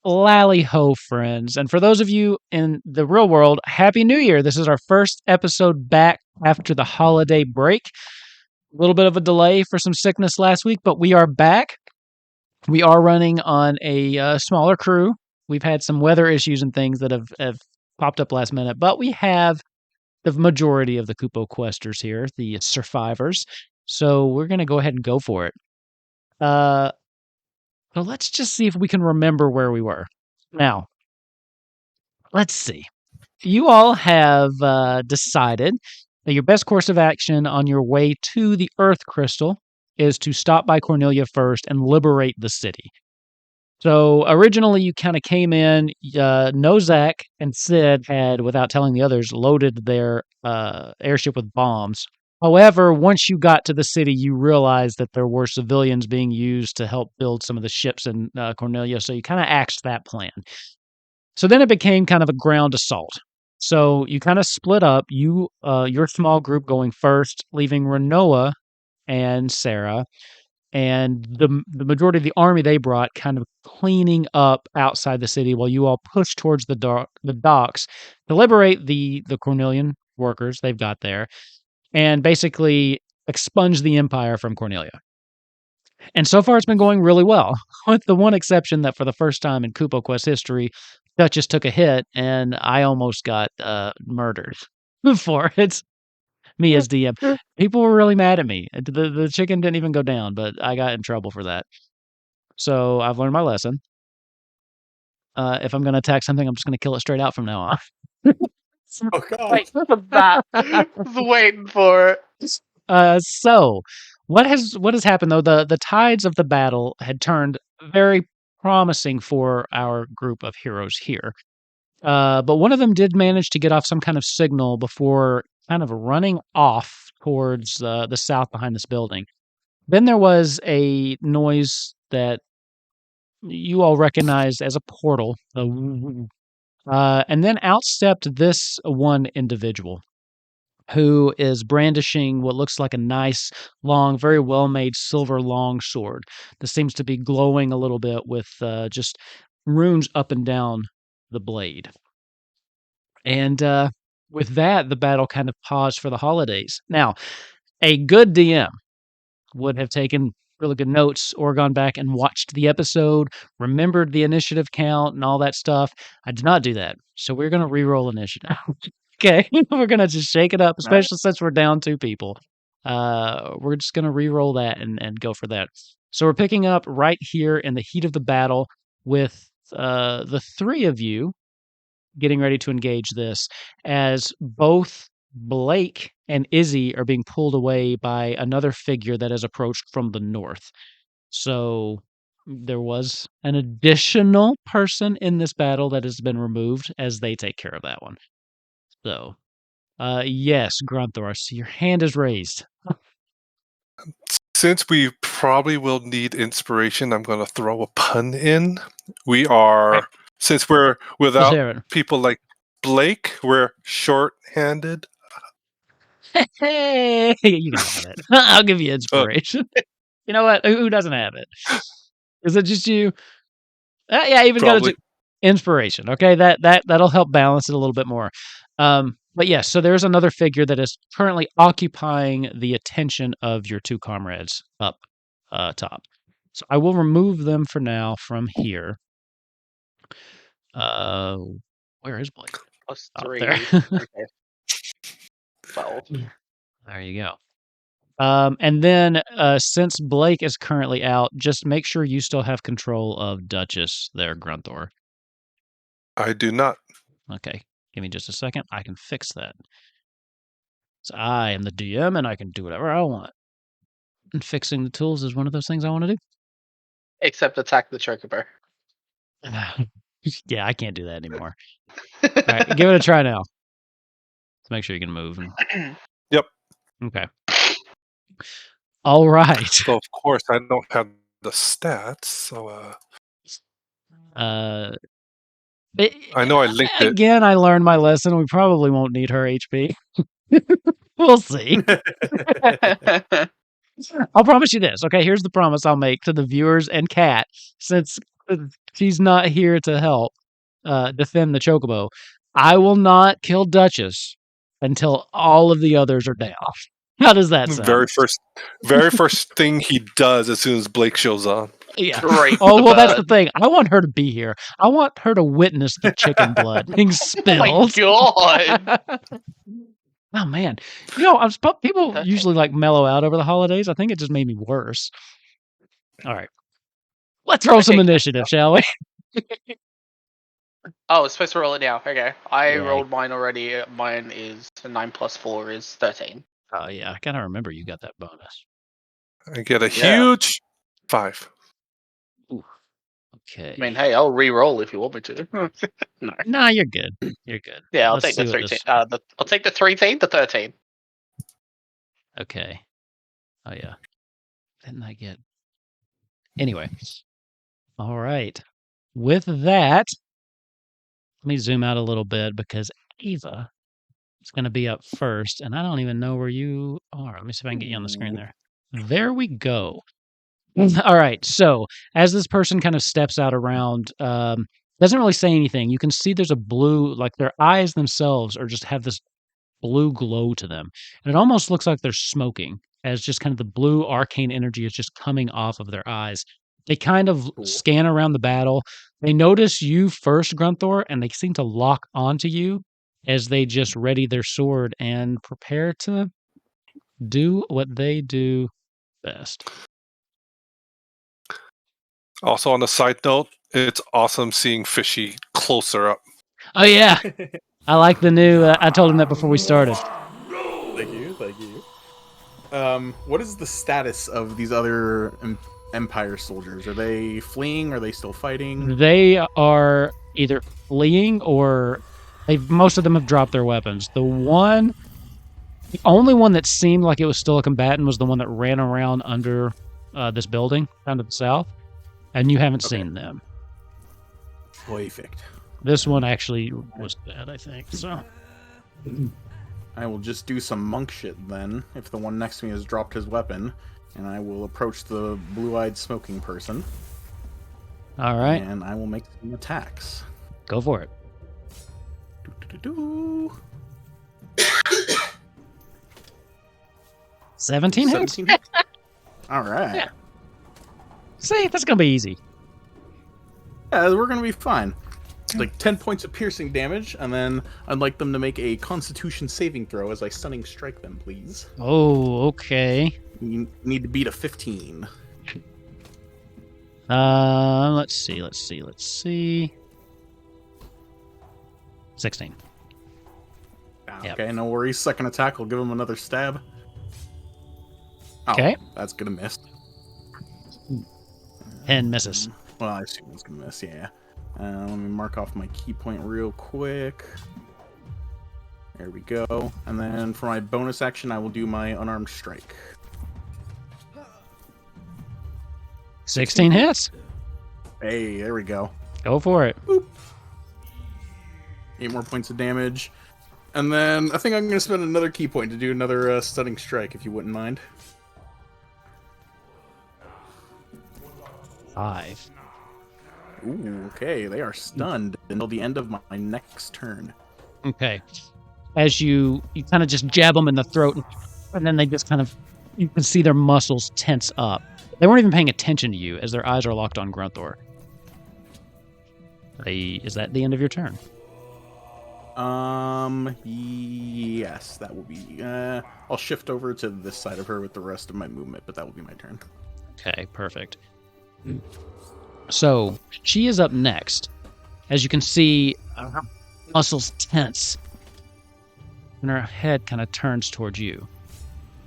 Lally ho, friends. And for those of you in the real world, Happy New Year. This is our first episode back after the holiday break. A little bit of a delay for some sickness last week, but we are back. We are running on a smaller crew. We've had some weather issues and things that have popped up last minute, but we have the majority of the Kupo questers here, the Surfivers. So we're going to go ahead and go for it. So let's just see if we can remember where we were. Now, let's see. You all have decided that your best course of action on your way to the Earth Crystal is to stop by Cornelia first and liberate the city. So originally you kind of came in, Nozak and Sid had, without telling the others, loaded their airship with bombs. However, once you got to the city, you realized that there were civilians being used to help build some of the ships in Cornelia, so you kind of axed that plan. So then it became kind of a ground assault. So you kind of split up, your small group going first, leaving Renoa and Sarah, and the majority of the army they brought kind of cleaning up outside the city while you all push towards the docks to liberate the Cornelian workers they've got there and basically expunge the empire from Cornelia. And so far it's been going really well, with the one exception that for the first time in Kupo Quest history, Duchess took a hit and I almost got murdered for it. Me as DM. People were really mad at me. The chicken didn't even go down, but I got in trouble for that. So I've learned my lesson. If I'm going to attack something, I'm just going to kill it straight out from now on. Oh God! Wait, that I was waiting for it. So what has happened though? The tides of the battle had turned very promising for our group of heroes here. But one of them did manage to get off some kind of signal before kind of running off towards the south behind this building. Then there was a noise that you all recognized as a portal. And then out stepped this one individual who is brandishing what looks like a nice, long, very well-made silver longsword that seems to be glowing a little bit with just runes up and down the blade. And with that, the battle kind of paused for the holidays. Now, a good DM would have taken really good notes or gone back and watched the episode, remembered the initiative count and all that stuff. I did not do that. So we're going to re-roll initiative. Okay. We're going to just shake it up, especially since we're down 2 people. We're just going to re-roll that and go for that. So we're picking up right here in the heat of the battle with the 3 of you getting ready to engage this as both Blake and Izzy are being pulled away by another figure that has approached from the north. So there was an additional person in this battle that has been removed as they take care of that one. So, yes, Grunthor, I see your hand is raised. Since we probably will need inspiration, I'm going to throw a pun in. We are, since we're without people like Blake, we're short-handed. Hey, you can have it. I'll give you inspiration. You know what? Who doesn't have it? Is it just you? Yeah, even go to inspiration. Okay, that'll help balance it a little bit more. But yes, so there's another figure that is currently occupying the attention of your 2 comrades up top. So I will remove them for now from here. Where is Blake? +3. There. Okay. 12. There you go. And then since Blake is currently out, just make sure you still have control of Duchess there, Grunthor. I do not. Okay. Give me just a second. I can fix that. So I am the DM and I can do whatever I want. And fixing the tools is one of those things I want to do. Except attack the chocobo. Yeah, I can't do that anymore. All right, give it a try now. Let's make sure you can move. Yep. Okay. All right. So of course I don't have the stats. So I know I linked it. Again, I learned my lesson. We probably won't need her HP. We'll see. I'll promise you this. Okay, here's the promise I'll make to the viewers and Kat, since she's not here to help defend the chocobo. I will not kill Duchess until all of the others are down. How does that sound? Very first thing he does as soon as Blake shows up. Yeah. Great. Oh, well, that's the thing. I want her to be here. I want her to witness the chicken blood being spilled. Oh my god! Oh man, people usually like mellow out over the holidays. I think it just made me worse. All right, let's roll some initiative, shall we? Oh, it's supposed to roll it now. Okay, I Yeah. rolled mine already. Mine is 9 plus 4 is 13. Oh yeah, I gotta remember you got that bonus. I get a huge 5. Ooh. Okay. I mean, hey, I'll re-roll if you want me to. No. Nah, you're good. You're good. Yeah, I'll Let's take the see what 13. I'll take the 13, the 13. Okay. Oh yeah. Didn't I get? Anyway. All right. With that, let me zoom out a little bit because Ava is going to be up first, and I don't even know where you are. Let me see if I can get you on the screen there. There we go. All right. So as this person kind of steps out around, doesn't really say anything. You can see there's a blue, like their eyes themselves are just have this blue glow to them. And it almost looks like they're smoking, as just kind of the blue arcane energy is just coming off of their eyes. They kind of scan around the battle. They notice you first, Grunthor, and they seem to lock onto you as they just ready their sword and prepare to do what they do best. Also, on a side note, it's awesome seeing Fishy closer up. Oh, yeah. I like the new... I told him that before we started. Thank you. What is the status of these other Empire soldiers? Are they fleeing? Are they still fighting? They are either fleeing or... most of them have dropped their weapons. The only one that seemed like it was still a combatant was the one that ran around under this building down to the south. And you haven't seen them. Perfect. This one actually was dead, I think. So I will just do some monk shit then, if the one next to me has dropped his weapon, and I will approach the blue-eyed smoking person. All right. And I will make some attacks. Go for it. 17 hits? 17 hits. All right. Yeah. See, that's going to be easy. Yeah, we're going to be fine. Like 10 points of piercing damage, and then I'd like them to make a Constitution saving throw as I stunning strike them, please. Oh, okay. You need to beat a 15. Let's see. 16. Okay, no worries. Second attack, I'll give him another stab. Oh, okay. That's gonna miss. 10 misses. Well, I assume it's gonna miss, yeah. Let me mark off my key point real quick. There we go. And then for my bonus action, I will do my unarmed strike. 16 hits. Hey, there we go. Go for it. Boop. 8 more points of damage. And then I think I'm going to spend another key point to do another stunning strike, if you wouldn't mind. 5. Ooh, okay. They are stunned until the end of my next turn. Okay. As you kind of just jab them in the throat, and then they just kind of, you can see their muscles tense up. They weren't even paying attention to you as their eyes are locked on Grunthor. Is that the end of your turn? Yes, that will be, I'll shift over to this side of her with the rest of my movement, but that will be my turn. Okay, perfect. So, she is up next. As you can see, her muscles tense, and her head kind of turns towards you.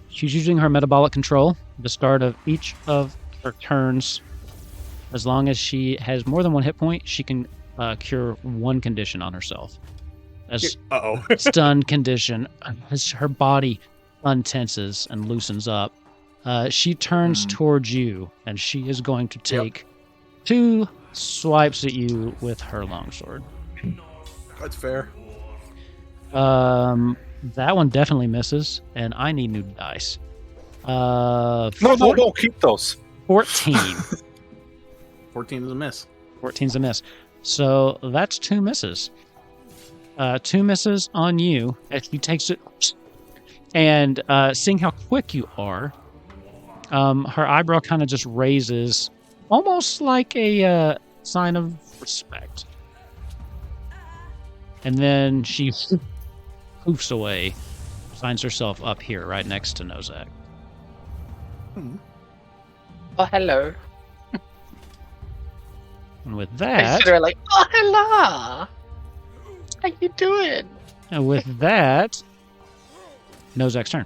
She's using her metabolic control at the start of each of her turns. As long as she has more than 1 hit point, she can cure 1 condition on herself. As stun condition, as her body untenses and loosens up, she turns towards you, and she is going to take 2 swipes at you with her longsword. That's fair. That one definitely misses, and I need new dice. No, keep those. 14. 14 is a miss. 14's a miss. So that's 2 misses. 2 misses on you as she takes it. And seeing how quick you are, her eyebrow kind of just raises, almost like a sign of respect. And then she poofs away, finds herself up here right next to Nozak. Oh, hello. And with I that, just sit there like, oh, hello. How you doing? Nozak's turn.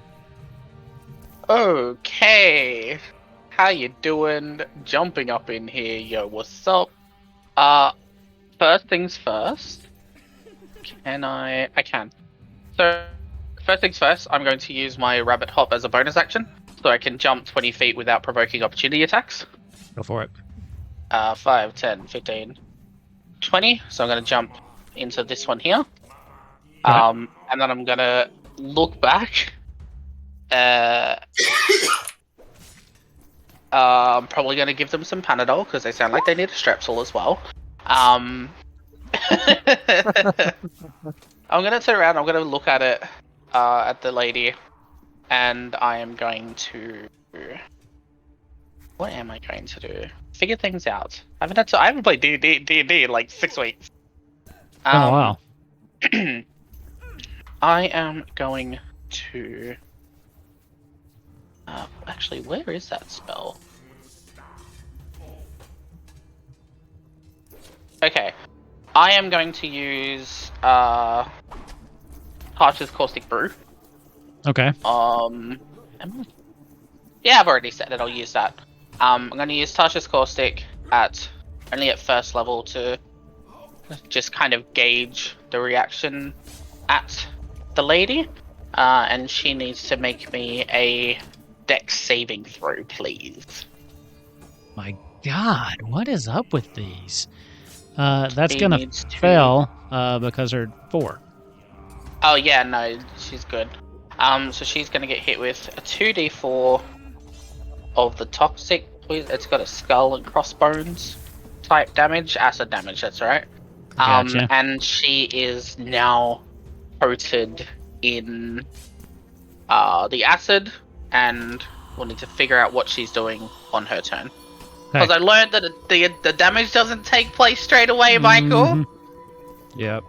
Okay. How you doing? Jumping up in here, yo, what's up? First things first. Can I can. So, first things first, I'm going to use my rabbit hop as a bonus action, so I can jump 20 feet without provoking opportunity attacks. Go for it. 5, 10, 15, 20. So I'm going to jump into this one here. And then I'm going to look back. I'm probably going to give them some Panadol, because they sound like they need a Strepsil as well. I'm going to turn around, I'm going to look at it, at the lady, and I am going to... What am I going to do? Figure things out. I haven't played D&D in like 6 weeks. Oh, wow. I am going to... actually, where is that spell? Okay. I am going to use Tasha's Caustic Brew. Okay. Yeah, I've already said it. I'll use that. I'm going to use Tasha's Caustic only at first level to just kind of gauge the reaction at the lady. And she needs to make me a Dex saving throw, please. My God, what is up with these? That's She gonna needs to- fail because her 4. Oh yeah, no, she's good. So she's gonna get hit with a 2d4 of the toxic. It's got a skull and crossbones type damage, acid damage. That's right. Gotcha. And she is now coated in the acid, and we'll need to figure out what she's doing on her turn. Because I learned that the damage doesn't take place straight away, Michael. Mm-hmm. Yep.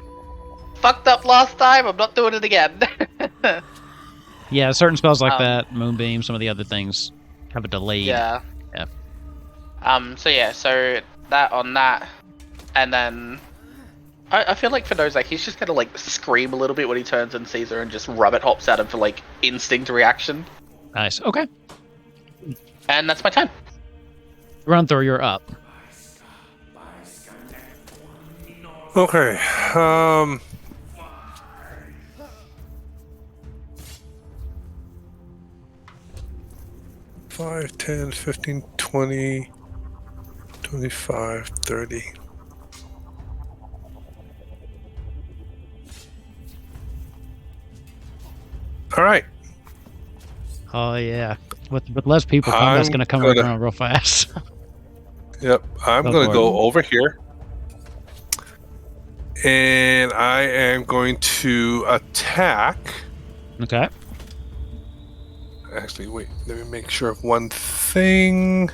Fucked up last time. I'm not doing it again. Yeah, certain spells like that, Moonbeam, some of the other things have a delay. Yeah. Yeah. So that on that, and then I feel like for Nozak, he's just gonna like scream a little bit when he turns and sees her, and just rabbit hops at him for like instinct reaction. Nice. Okay. And that's my turn. Run through, you're up. Okay. 5, 10, 15, 20, 25, 30. All right. Oh yeah. With less people, combat's gonna come around real fast. Yep. I'm going to go over here. And I am going to attack. Okay. Actually, wait. Let me make sure of one thing.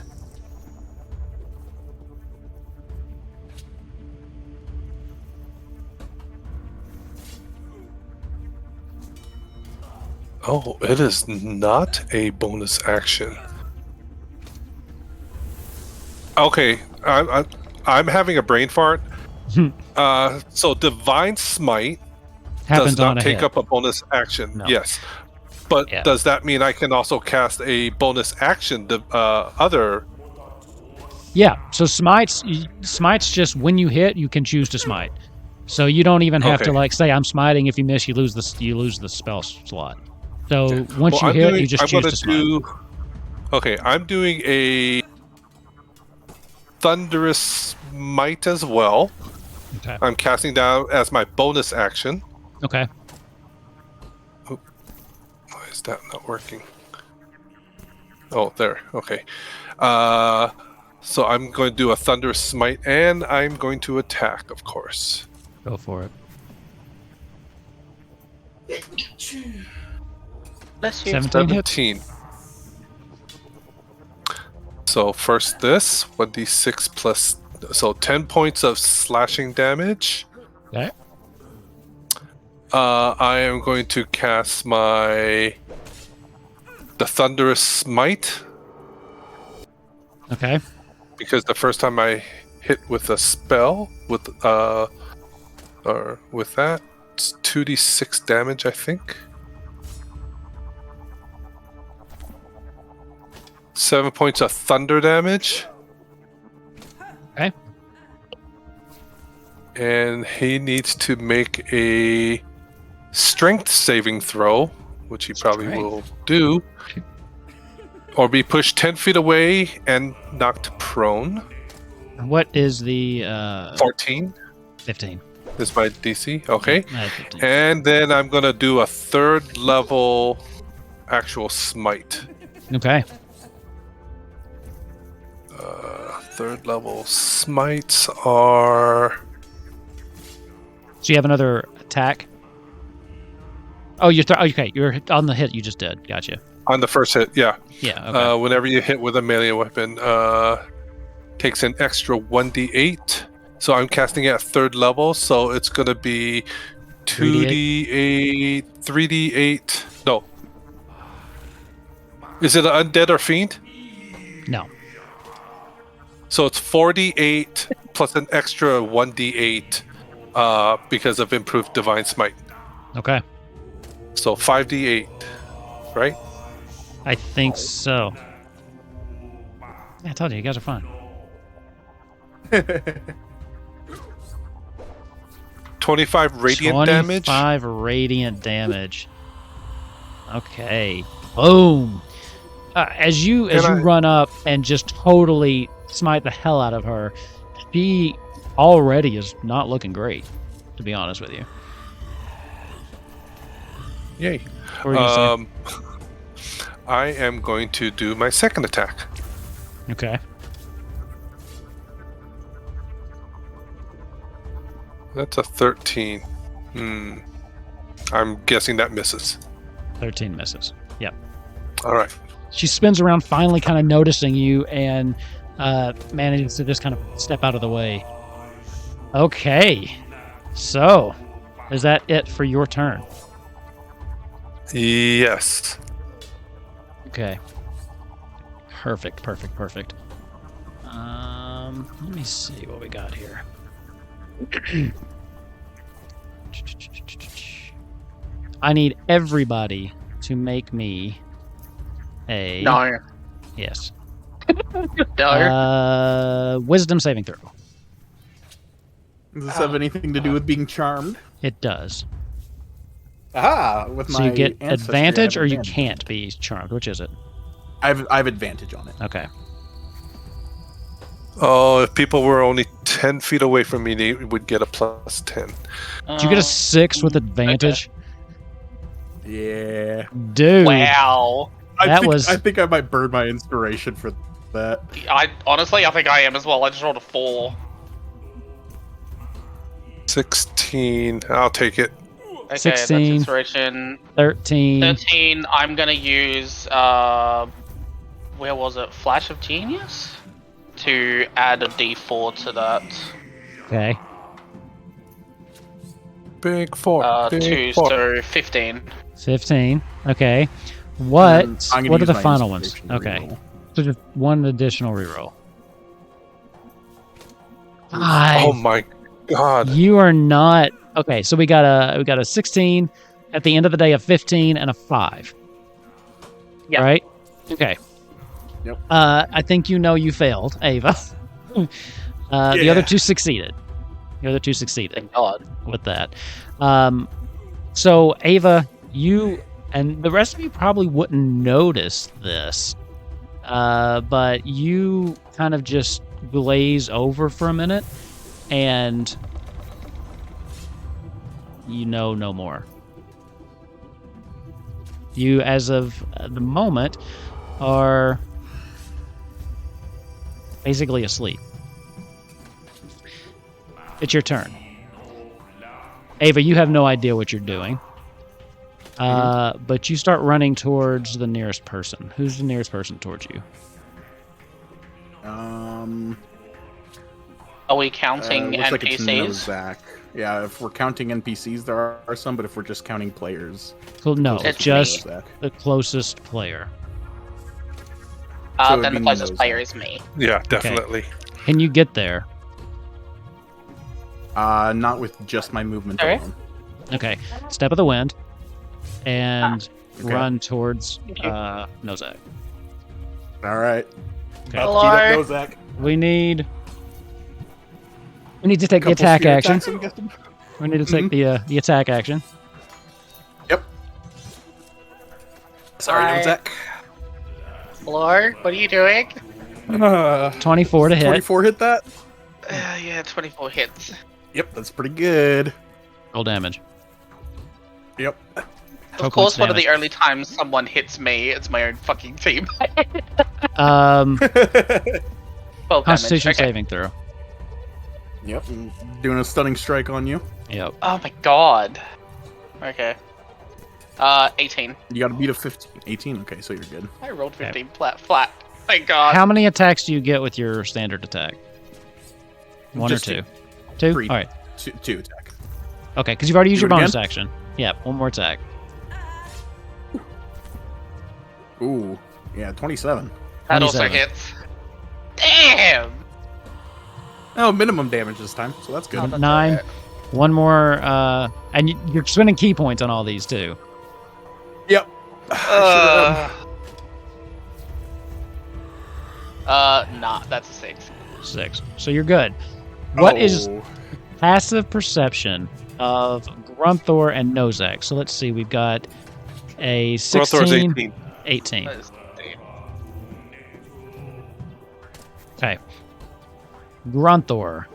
Oh, it is not a bonus action. Okay, I'm having a brain fart. So Divine Smite Happens does not on a take hit. up a bonus action. No. Yes, but does that mean I can also cast a bonus action? Other. Yeah. So smite's just when you hit, you can choose to smite. So you don't even have to like say I'm smiting. If you miss, you lose the spell slot. So once you hit, you just choose to smite. Okay, I'm doing a Thunderous Smite as well. Okay. I'm casting down as my bonus action. Okay. Oh, why is that not working? Oh, there. Okay. So I'm going to do a Thunderous Smite, and I'm going to attack, of course. Go for it. Bless you. 17 hits. 17. So first this, 1d6 plus... So 10 points of slashing damage. Okay. I am going to cast the Thunderous Smite. Okay. Because the first time I hit with a spell, with that, it's 2d6 damage, I think. 7 points of thunder damage. Okay. And he needs to make a strength saving throw, which he probably will do. Or be pushed 10 feet away and knocked prone. What is the 14 15? is my DC. Okay. Yeah, 15. And then I'm going to do a 3rd level actual smite. Okay. 3rd level smites are... So you have another attack? Oh, okay. You're on the hit you just did. Gotcha. On the first hit, yeah. Yeah. Okay. Whenever you hit with a melee weapon, takes an extra 1d8. So I'm casting at 3rd level, so it's going to be 2d8, 3d8. No. Is it an undead or fiend? No. So it's 4d8 plus an extra 1d8 because of improved divine smite. Okay. So 5d8, right? I think so. Yeah, I told you guys are fun. 25 radiant damage. 25 radiant damage. Okay. Boom. As you run up and just totally smite the hell out of her, she already is not looking great, to be honest with you. Yay. What were you saying? I am going to do my second attack. Okay. That's a 13. I'm guessing that misses. 13 misses. Yep. All right. She spins around, finally kind of noticing you, and manages to just kind of step out of the way. Okay. So, is that it for your turn? Yes. Okay. Perfect. Let me see what we got here. I need everybody to make me a... No. Yes. No. Wisdom saving throw. Does this have anything to do with being charmed? It does. Aha! With So my you get ancestry, advantage I or have you advantage. can't be charmed? Which is it? I have advantage on it. Okay. Oh, if people were only 10 feet away from me, they would get a plus 10. Did you get a 6 with advantage? Yeah. Dude. Wow. That I think I might burn my inspiration for that. I think I am as well. I just rolled a 4. 16. I'll take it. Okay, 16. that's inspiration. 13. 13. I'm gonna use where was it? Flash of Genius to add a D4 to that. Okay. Big 4. Big 2, 4. so 15. 15. Okay. I'm What gonna are use the my final ones? inspiration to Okay. reroll. So just one additional reroll. Oh my god. You are not okay. So we got a 16 at the end of the day, a 15 and a 5. Yeah. Right. Okay. Yep. I think you failed, Ava. The other two succeeded. Thank God. With that. So Ava, you and the rest of you probably wouldn't notice this, but you kind of just glaze over for a minute, and no more. You, as of the moment, are basically asleep. It's your turn. Ava, you have no idea what you're doing. But you start running towards the nearest person. Who's the nearest person towards you? Are we counting looks like it's NPCs? Nozak. Yeah, if we're counting NPCs, there are some, but if we're just counting players, Cool. No, It's just Nozak. the closest player. So it'd Then the be closest Nozak. player is me. Yeah, definitely. Can you get there? Not with just my movement Alright. alone. Okay. Step of the wind. And Okay. run towards Thank you. Nozak. All right. Okay. About to Hello. beat up Nozak. We need to take the Couple attack spear action. attacks, I'm guessing. We need to take the attack action. Yep. Sorry, Hi. Nozak. Lord, what are you doing? 24 to hit. 24 hit that? Yeah, 24 hits. Yep, that's pretty good. Roll damage. Yep. Of course, one of the early times someone hits me, it's my own fucking team. Um, 12 Constitution damage. Okay. saving throw. Yep. Doing a stunning strike on you. Yep. Oh my god. Okay. 18. You got to beat a 15. 18. Okay, so you're good. I rolled 15 flat. Thank god. How many attacks do you get with your standard attack? One Just or two? Two? Three. All right. Two attack. Okay, because you've already used Do your it bonus again? action. Yeah, one more attack. Ooh. Yeah, 27. That also 27. hits. Damn! Oh, minimum damage this time, so that's good. Oh, that's 9. alright. One more, and you're spending key points on all these too. Yep. Nah, that's a 6. 6. So you're good. What is Oh. passive perception of Grunthor and Nozak? So let's see. We've got a 16, Grunthor's 18. 18. That is- Okay. Grunthor.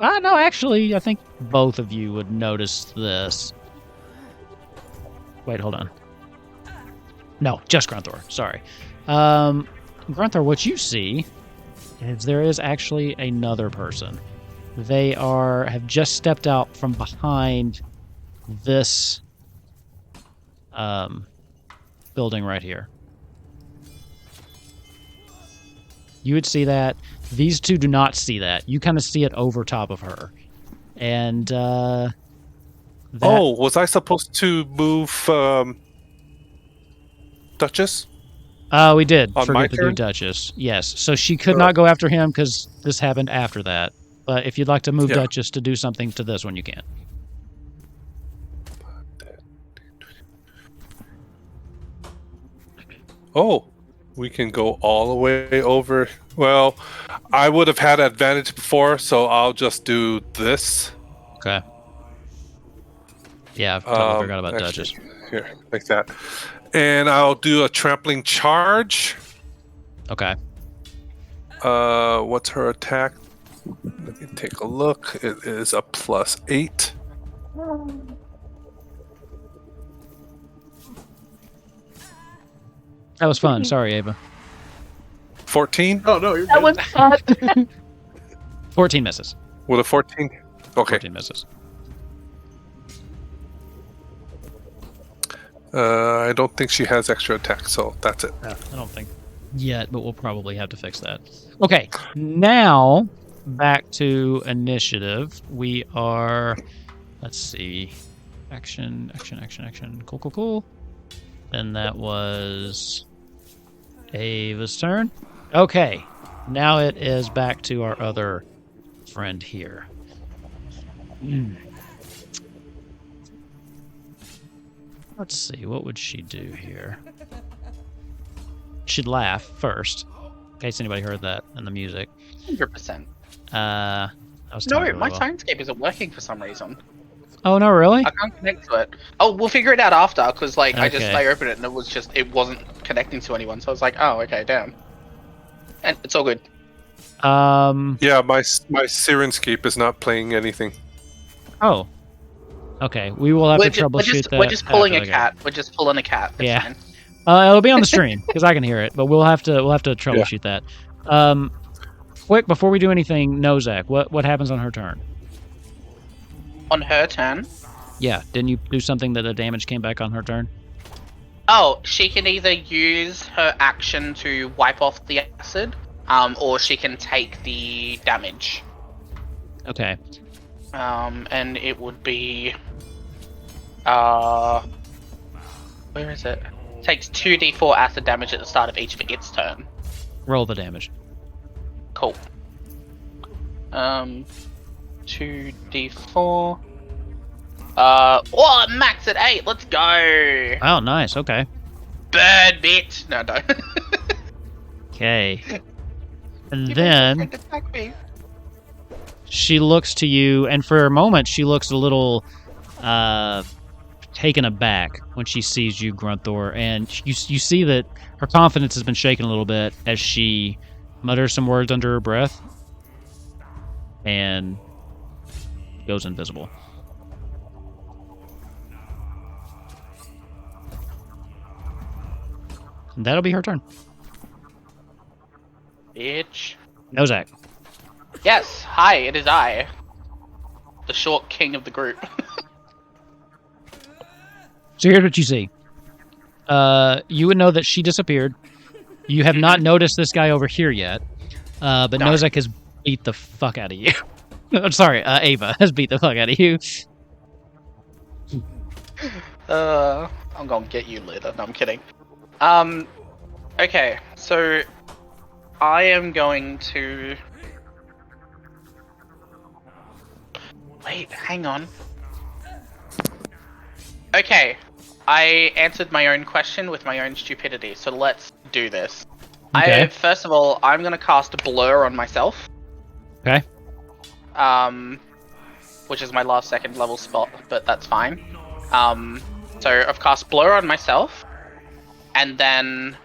No, actually, I think both of you would notice this. Wait, hold on. No, just Grunthor. Sorry. Grunthor, what you see is there is actually another person. They have just stepped out from behind this building right here. You would see that. These two do not see that. You kind of see it over top of her. And that, Oh, was I supposed to move Duchess? we did on my forget to do turn? Duchess. Yes. So she could not go after him because this happened after that. But if you'd like to move Yeah. Duchess to do something to this one, you can. Oh, we can go all the way over. Well, I would have had advantage before, so I'll just do this. Okay. Yeah, I totally forgot about actually, Duchess. Here, like that. And I'll do a trampling charge. Okay. What's her attack? Let me take a look. It is a +8. That was fun. Sorry, Ava. 14? Oh, no, you're That good. was fun. 14 misses. With a 14? Okay. 14 misses. I don't think she has extra attack, so that's it. I don't think yet, but we'll probably have to fix that. Okay, now back to initiative. We are, let's see, action. Cool. And that was Ava's turn. Okay, now it is back to our other friend here. Let's see, what would she do here? She'd laugh first, in case anybody heard that in the music. 100%. I was No, timed really my well. timescape isn't working for some reason. Oh no, really? I can't connect to it. Oh, we'll figure it out after, because like Okay. I opened it and it wasn't connecting to anyone, so I was like, oh, okay, damn. And it's all good. Yeah, my Sirenscape is not playing anything. Oh. Okay, we will have to troubleshoot that. We're just pulling a after the game. cat. We're just pulling a cat. It's Yeah. fine. It'll be on the stream because I can hear it, but we'll have to troubleshoot that. quick, before we do anything, Nozak, what happens on her turn? On her turn. Yeah, didn't you do something that the damage came back on her turn? Oh, she can either use her action to wipe off the acid, or she can take the damage. Okay. And it would be, where is it? Takes 2d4 acid damage at the start of each of its turn. Roll the damage. Cool. 2d4. Max at 8. Let's go. Oh, nice. Okay. Burn, bitch. No, don't. Okay. And You then made your friend attack me. she looks to you, and for a moment she looks a little taken aback when she sees you, Grunthor, and you see that her confidence has been shaken a little bit as she mutters some words under her breath and goes invisible. And that'll be her turn. Bitch. Nozak. Yes, hi, it is I. The short king of the group. So here's what you see. You would know that she disappeared. You have not noticed this guy over here yet. But No. Nozak has beat the fuck out of you. I'm sorry, Ava has beat the fuck out of you. I'm gonna get you later. No, I'm kidding. Okay, so I am going to... Wait, hang on. Okay, I answered my own question with my own stupidity, so let's do this. Okay. First of all, I'm gonna cast Blur on myself. Okay. Which is my last second level spot, but that's fine. So I've cast Blur on myself, and then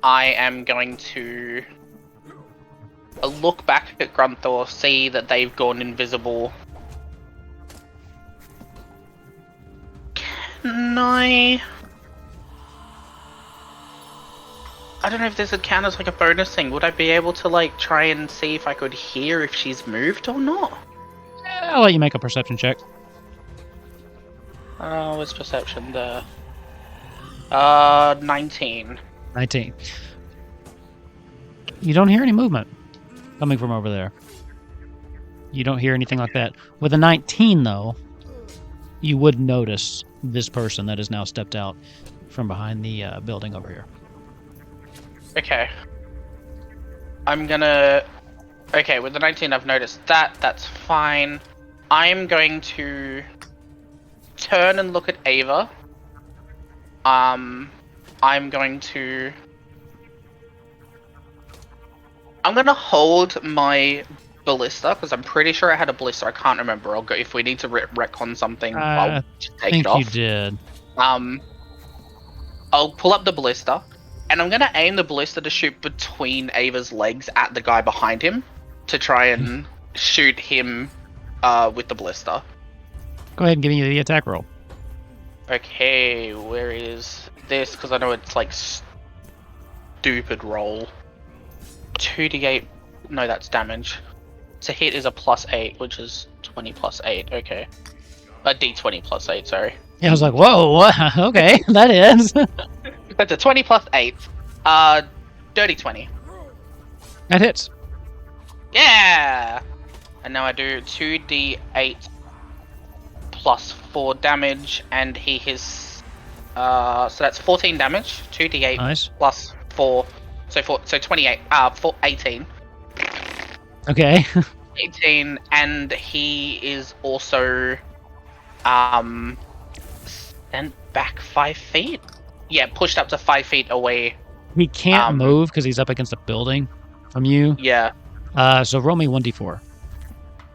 I am going to look back at Grunthor, see that they've gone invisible. Can I don't know if this would count as like a bonus thing. Would I be able to like try and see if I could hear if she's moved or not? I'll let you make a perception check. What's perception there? 19. 19. You don't hear any movement coming from over there. You don't hear anything like that. With a 19, though, you would notice this person that has now stepped out from behind the building over here. Okay. I'm gonna... Okay, with the 19 I've noticed that. That's fine. I'm going to turn and look at Ava. I'm going to hold my ballista, because I'm pretty sure I had a ballista. I can't remember. I'll go if we need to retcon something. I'll just take it off. You did. I'll pull up the ballista, and I'm gonna aim the ballista to shoot between Ava's legs at the guy behind him to try and shoot him with the ballista. Go ahead and give me the attack roll. Okay, where is this? Because I know it's like stupid roll. 2d8. No, that's damage. To hit is a +8, which is 20 + 8. Okay. A d20 + 8, sorry. Yeah, I was like, whoa, what? Okay, that is. That's a 20 + 8. Dirty 20. That hits. Yeah! And now I do 2d8 + 4 damage, and he has... so that's 14 damage. 2d8 Nice. + 4. So 28. 18. Okay. 18, and he is also sent back 5 feet. Yeah, pushed up to 5 feet away. He can't move because he's up against a building from you. Yeah. So roll me 1d4.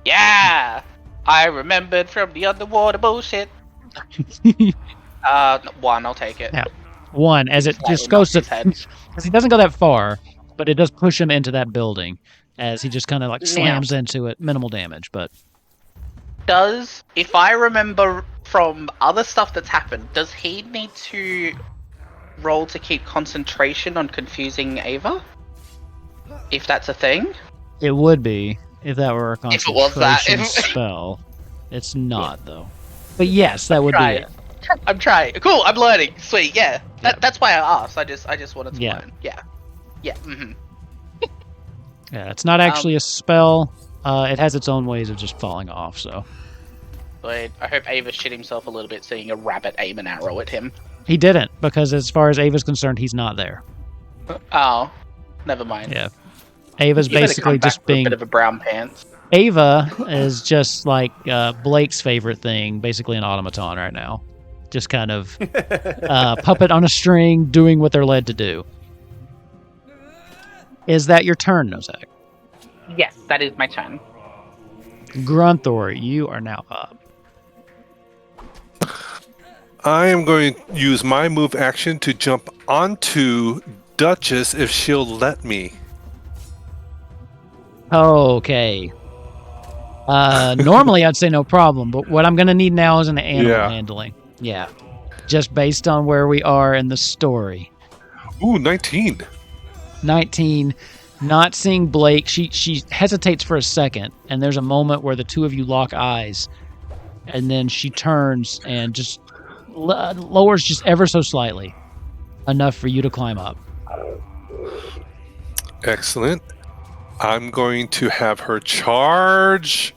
Yeah! I remembered from the underwater bullshit. 1, I'll take it. Yeah. 1, as it just goes to... Because he doesn't go that far, but it does push him into that building as he just kind of like slams into it. Minimal damage, but... If I remember from other stuff that's happened, does he need to roll to keep concentration on confusing Ava? If that's a thing? It would be if that were a If it was that, concentration spell. It's not, though. But yes, that would be trying. it. I'm trying. Cool. I'm learning. Sweet. Yeah. Yeah. That's why I asked. I just wanted to Yeah. learn. Yeah. Yeah. Mm-hmm. Yeah, it's not actually a spell. It has its own ways of just falling off, so. But I hope Ava shit himself a little bit seeing a rabbit aim an arrow at him. He didn't, because as far as Ava's concerned, he's not there. Oh. Never mind. Yeah. Ava's You better basically come back just with being... a bit of a brown pants. Ava is just like Blake's favorite thing, basically an automaton right now. Just kind of puppet on a string, doing what they're led to do. Is that your turn, Nozak? Yes, that is my turn. Grunthor, you are now up. I am going to use my move action to jump onto Duchess if she'll let me. Okay. Normally I'd say no problem, but what I'm going to need now is an animal handling. Yeah. Just based on where we are in the story. Ooh, 19. 19. Not seeing Blake. She hesitates for a second, and there's a moment where the two of you lock eyes, and then she turns and just lowers just ever so slightly, enough for you to climb up. Excellent. I'm going to have her charge.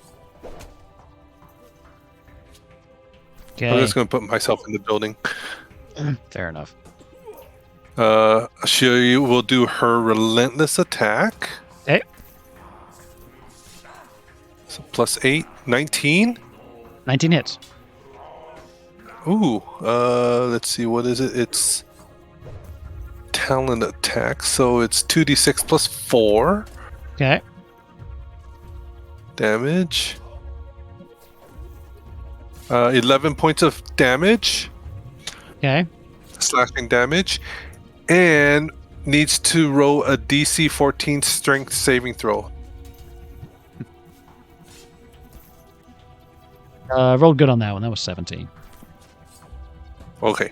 Okay. I'm just going to put myself in the building. Fair enough. She will do her relentless attack. Okay. So plus 8, 19. 19 hits. Ooh, let's see, what is it? It's talent attack, so it's 2d6 plus 4 Okay. damage. 11 points of damage, Okay. slashing damage, and needs to roll a DC 14 strength saving throw. Rolled good on that one. That was 17. Okay.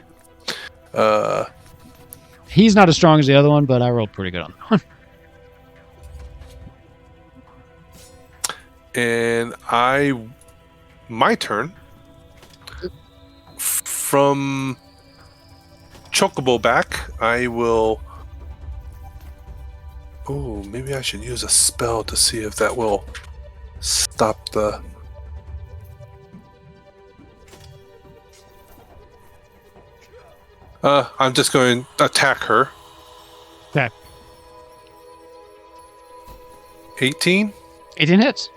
He's not as strong as the other one, but I rolled pretty good on that one. And my turn. From Chocobo back, I will... Oh, maybe I should use a spell to see if that will stop the... I'm just going to attack her. Okay. 18 18 hits.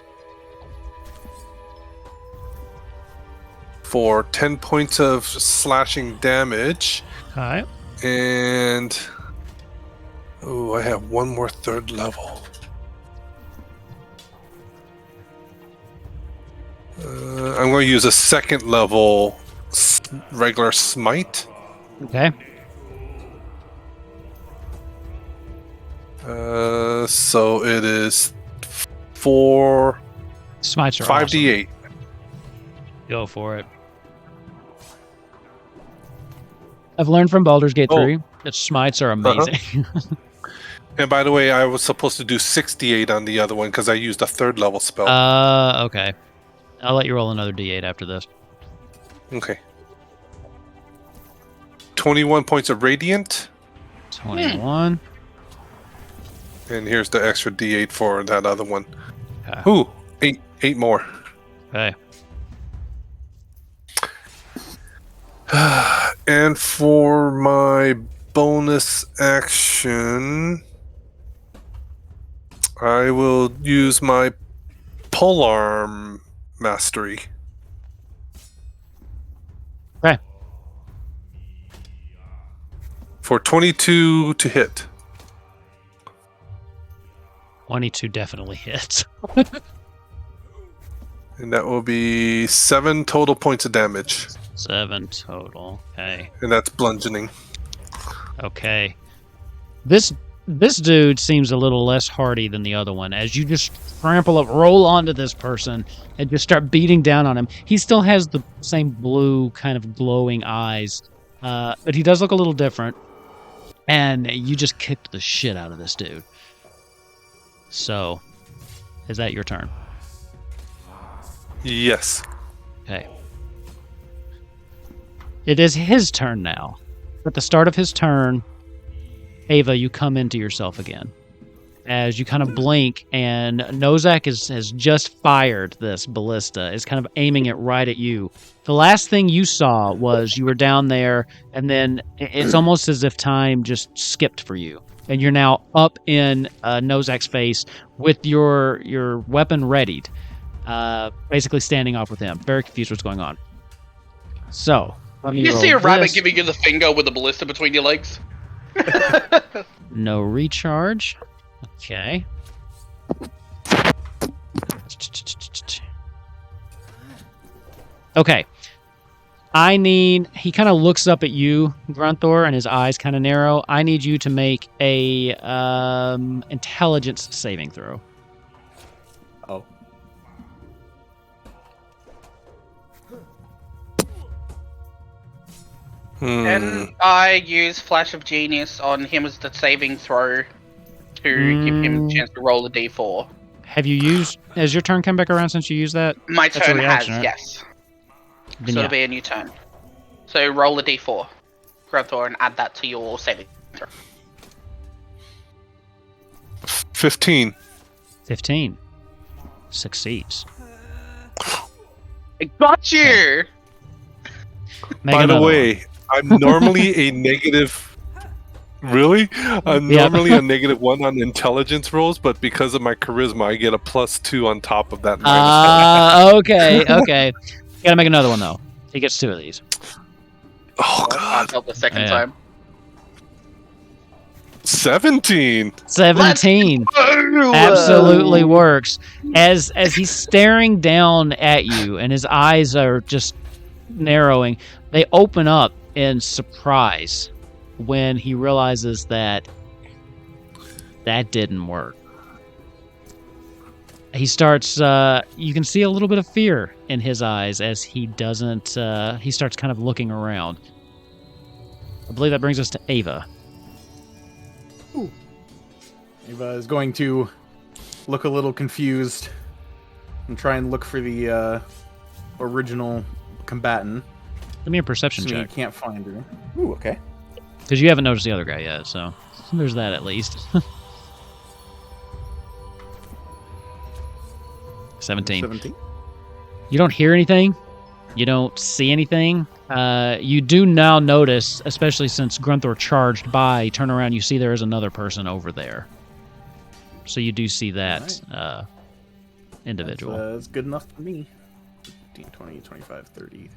for 10 points of slashing damage. All right. And... Oh, I have one more third level. I'm going to use a second level regular smite. Okay. So it is 4, Smites are 5d8. awesome. Go for it. I've learned from Baldur's Gate 3 that smites are amazing. And by the way, I was supposed to do 68 on the other one because I used a third level spell. Okay. I'll let you roll another d8 after this. Okay. 21 points of radiant. 21. And here's the extra d8 for that other one. Okay. Ooh, 8 more. Okay. And for my bonus action, I will use my polearm mastery. Okay. For 22 to hit. 22 definitely hits. And that will be 7 total points of damage. 7 total. Okay. And that's bludgeoning. Okay. This dude seems a little less hardy than the other one. As you just trample up, roll onto this person, and just start beating down on him. He still has the same blue kind of glowing eyes, but he does look a little different. And you just kicked the shit out of this dude. So, Is that your turn? Yes. Okay. It is his turn now. At the start of his turn, Ava, you come into yourself again. As you kind of blink, and Nozak has just fired this ballista, is kind of aiming it right at you. The last thing you saw was you were down there, and then it's almost as if time just skipped for you. And you're now up in Nozak's face with your weapon readied, basically standing off with him. Very confused what's going on. So, let me You roll see a rabbit this. giving you the finger with a ballista between your legs? No recharge. Okay. Okay. He kind of looks up at you, Grunthor, and his eyes kind of narrow. I need you to make a intelligence saving throw. Oh. And I use Flash of Genius on him as the saving throw to give him a chance to roll a d4. Have your turn come back around since you used that? My That's a turn reaction, has, right? yes. Then So yeah. it'll be a new turn. So roll a d4, Grunthor, and add that to your saving throw. 15. 15. Succeeds. I got you! Make By the another way, I'm normally a negative. Really? I'm Yeah. normally a -1 on intelligence rolls, but because of my charisma, I get a +2 on top of that. Okay. Gotta make another one, though. He gets 2 of these. Oh, I God. felt the second Yeah. time. 17. 17. Absolutely works. As he's staring down at you and his eyes are just narrowing, they open up in surprise when he realizes that didn't work. He starts you can see a little bit of fear in his eyes as he starts kind of looking around. I believe that brings us to Ava. Ava is going to look a little confused and try and look for the original combatant. Give me a perception Assuming check. you can't find her. Ooh, okay. Because you haven't noticed the other guy yet, so there's that at least. 17. 17. You don't hear anything. You don't see anything. You do now notice, especially since Grunthor charged by, you turn around, you see there is another person over there. So you do see that individual. That's good enough for me. 15, 20, 25, 30,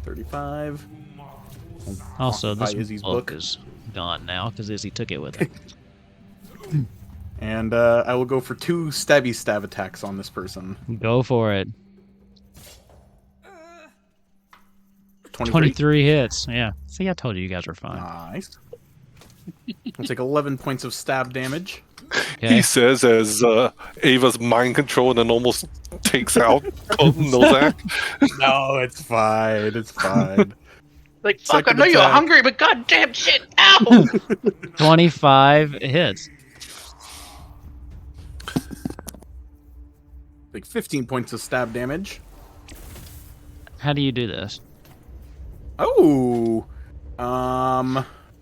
35. Also, this Izzy's book book. is gone now because Izzy took it with him. And I will go for 2 stabby stab attacks on this person. Go for it. 23. 23 hits. Yeah. See, I told you guys were fine. Nice. I'll take 11 points of stab damage. Okay. He says as Ava's mind control and then almost takes out Nozak. No, it's fine. It's fine. Like, fuck, I Second know you're attack. hungry, but goddamn shit, ow! 25 hits. Like 15 points of stab damage. How do you do this? Oh.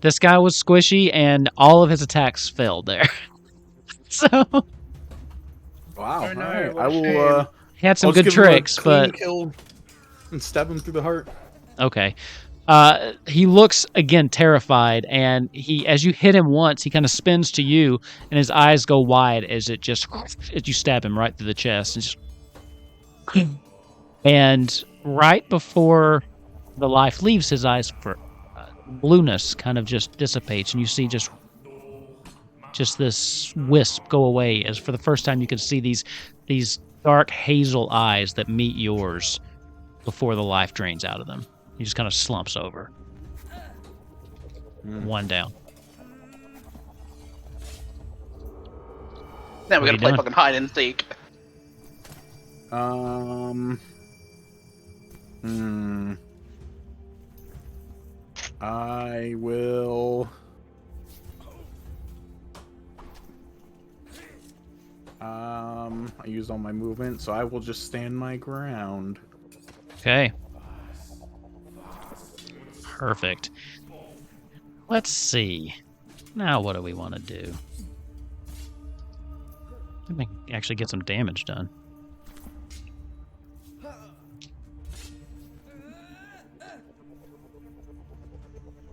This guy was squishy, and all of his attacks failed there. So Wow. Oh, All no, right. what I a will. shame. he had some I'll good just give him a tricks, clean but kill and stab him through the heart. okay. He looks again terrified, and as you hit him once, he kind of spins to you, and his eyes go wide as you stab him right through the chest, and right before the life leaves his eyes, for blueness kind of just dissipates, and you see just this wisp go away. As for the first time, you can see these dark hazel eyes that meet yours before the life drains out of them. He just kind of slumps over. One down. Now we're What are gonna you play doing? fucking hide and seek. I will. I used all my movement, so I will just stand my ground. Okay. Perfect. Let's see. Now what do we want to do? I think actually get some damage done.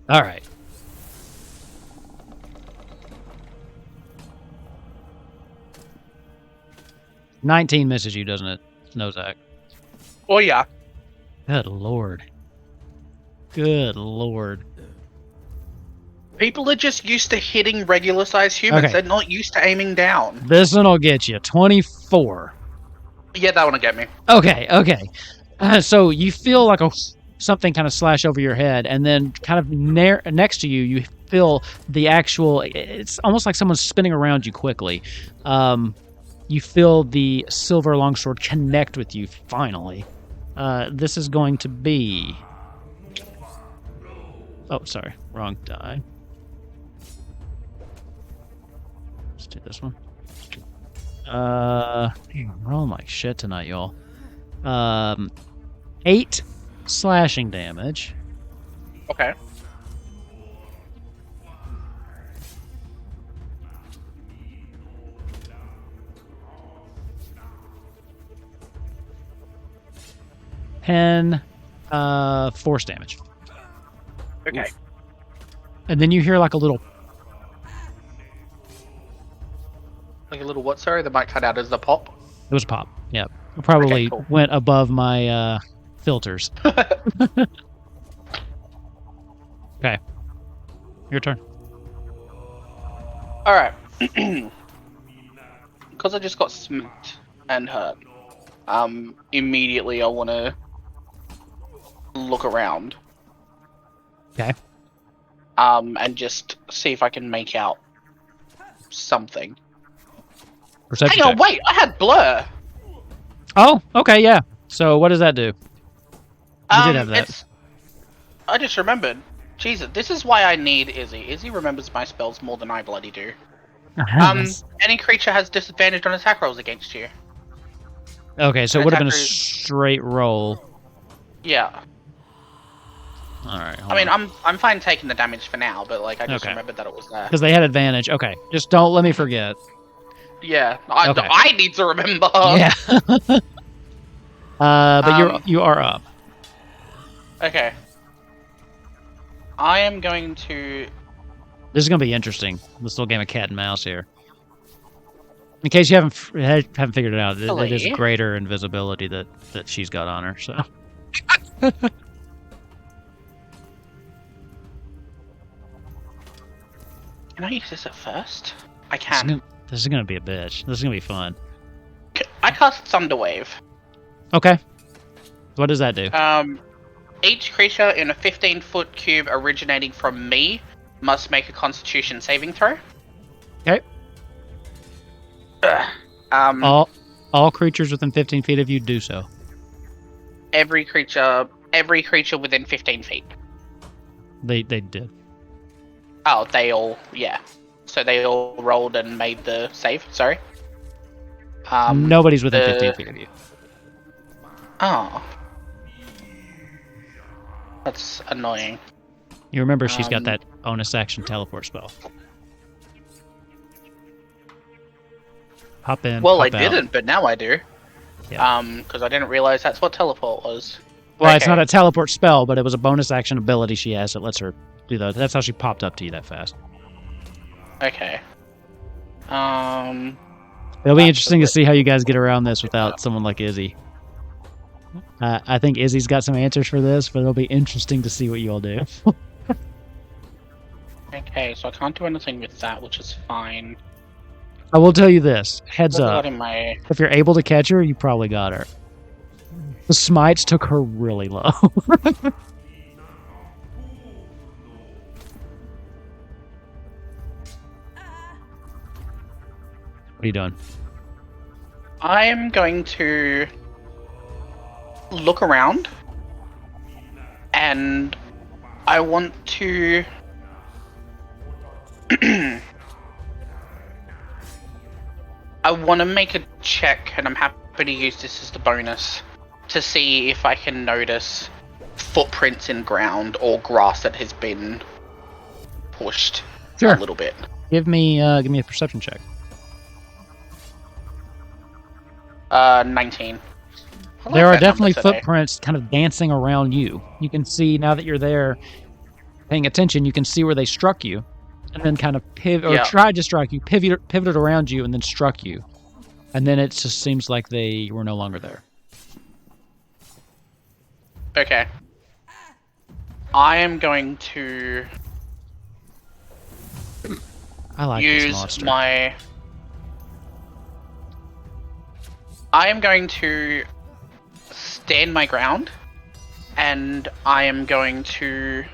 All right. $19 misses you, doesn't it, Nozak? Oh yeah. Good lord. Good lord. People are just used to hitting regular sized humans. Okay. They're not used to aiming down. This one will get you. 24. Yeah, that one will get me. Okay. So you feel like something kind of slash over your head, and then kind of next to you, you feel the actual. It's almost like someone's spinning around you quickly. You feel the silver longsword connect with you finally. This is going to be. Oh, sorry, wrong die. Let's do this one. I'm rolling like shit tonight, y'all. 8 slashing damage. Okay. Force damage. Okay. Oof. And then you hear like a little. Like a little what? Sorry, the mic cut out as the pop. It was a pop. Yeah, it probably Okay, cool. went above my filters. Okay, your turn. All right. Because I just got smacked and hurt. Immediately I want to look around. Okay. And just see if I can make out something. Perception Hang on, check. wait! I had blur. Oh, okay, yeah. So what does that do? You did have that. I just remembered. Jesus, this is why I need Izzy. Izzy remembers my spells more than I bloody do. Any creature has disadvantage on attack rolls against you. Okay, so it would have been a attacker is- straight roll. Yeah. All right. I mean, I'm fine taking the damage for now, but like I just Okay. remembered that it was there. because they had advantage. Okay, just don't let me forget. Yeah, Okay. I need to remember. Yeah. But you are up. Okay. I am going to. This is going to be interesting. This little game of cat and mouse here. In case you haven't figured it out, it is Really? greater invisibility that she's got on her. So. Can I use this at first? I can. This is gonna be a bitch. This is gonna be fun. I cast Thunderwave. Okay. What does that do? Each creature in a 15-foot cube originating from me must make a Constitution saving throw. Okay. All creatures within 15 feet of you do so. Every creature within 15 feet. They did. Oh, yeah. So they all rolled and made the save. Sorry. Nobody's within 15 feet of you. Oh. That's annoying. You remember she's got that bonus action teleport spell. Hop in. Well, hop I out. didn't, but now I do. Yeah. Because I didn't realize that's what teleport was. Well, it's Okay. not a teleport spell, but it was a bonus action ability she has that lets her do that. That's how she popped up to you that fast. Okay. It'll be interesting to see how you guys get around this without someone like Izzy. I think Izzy's got some answers for this, but it'll be interesting to see what you all do. Okay, so I can't do anything with that, which is fine. I will tell you this. Heads What's up. got in my... If you're able to catch her, you probably got her. The smites took her really low. What are you doing? I am going to look around, and I want to I I want to make a check, and I'm happy to use this as the bonus to see if I can notice footprints in ground or grass that has been pushed Sure. a little bit. Give me a perception check. 19. There are definitely footprints kind of dancing around you. You can see, now that you're there paying attention, you can see where they struck you and then kind of tried to strike you, pivoted around you and then struck you. And then it just seems like they were no longer there. Okay. I am going to use my... I am going to stand my ground, and I am going to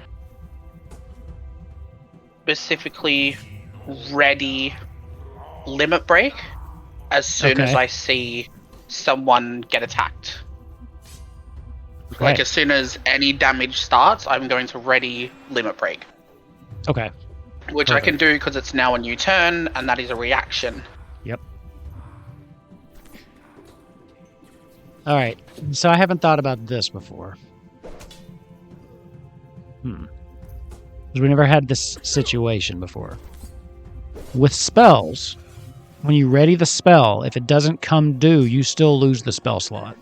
specifically ready limit break as soon as I see someone get attacked. Okay. Like, as soon as any damage starts, I'm going to ready limit break. Okay. Which I can do because it's now a new turn, and that is a reaction. Yep. All right. So I haven't thought about this before. Because we never had this situation before. With spells, when you ready the spell, if it doesn't come due, you still lose the spell slot.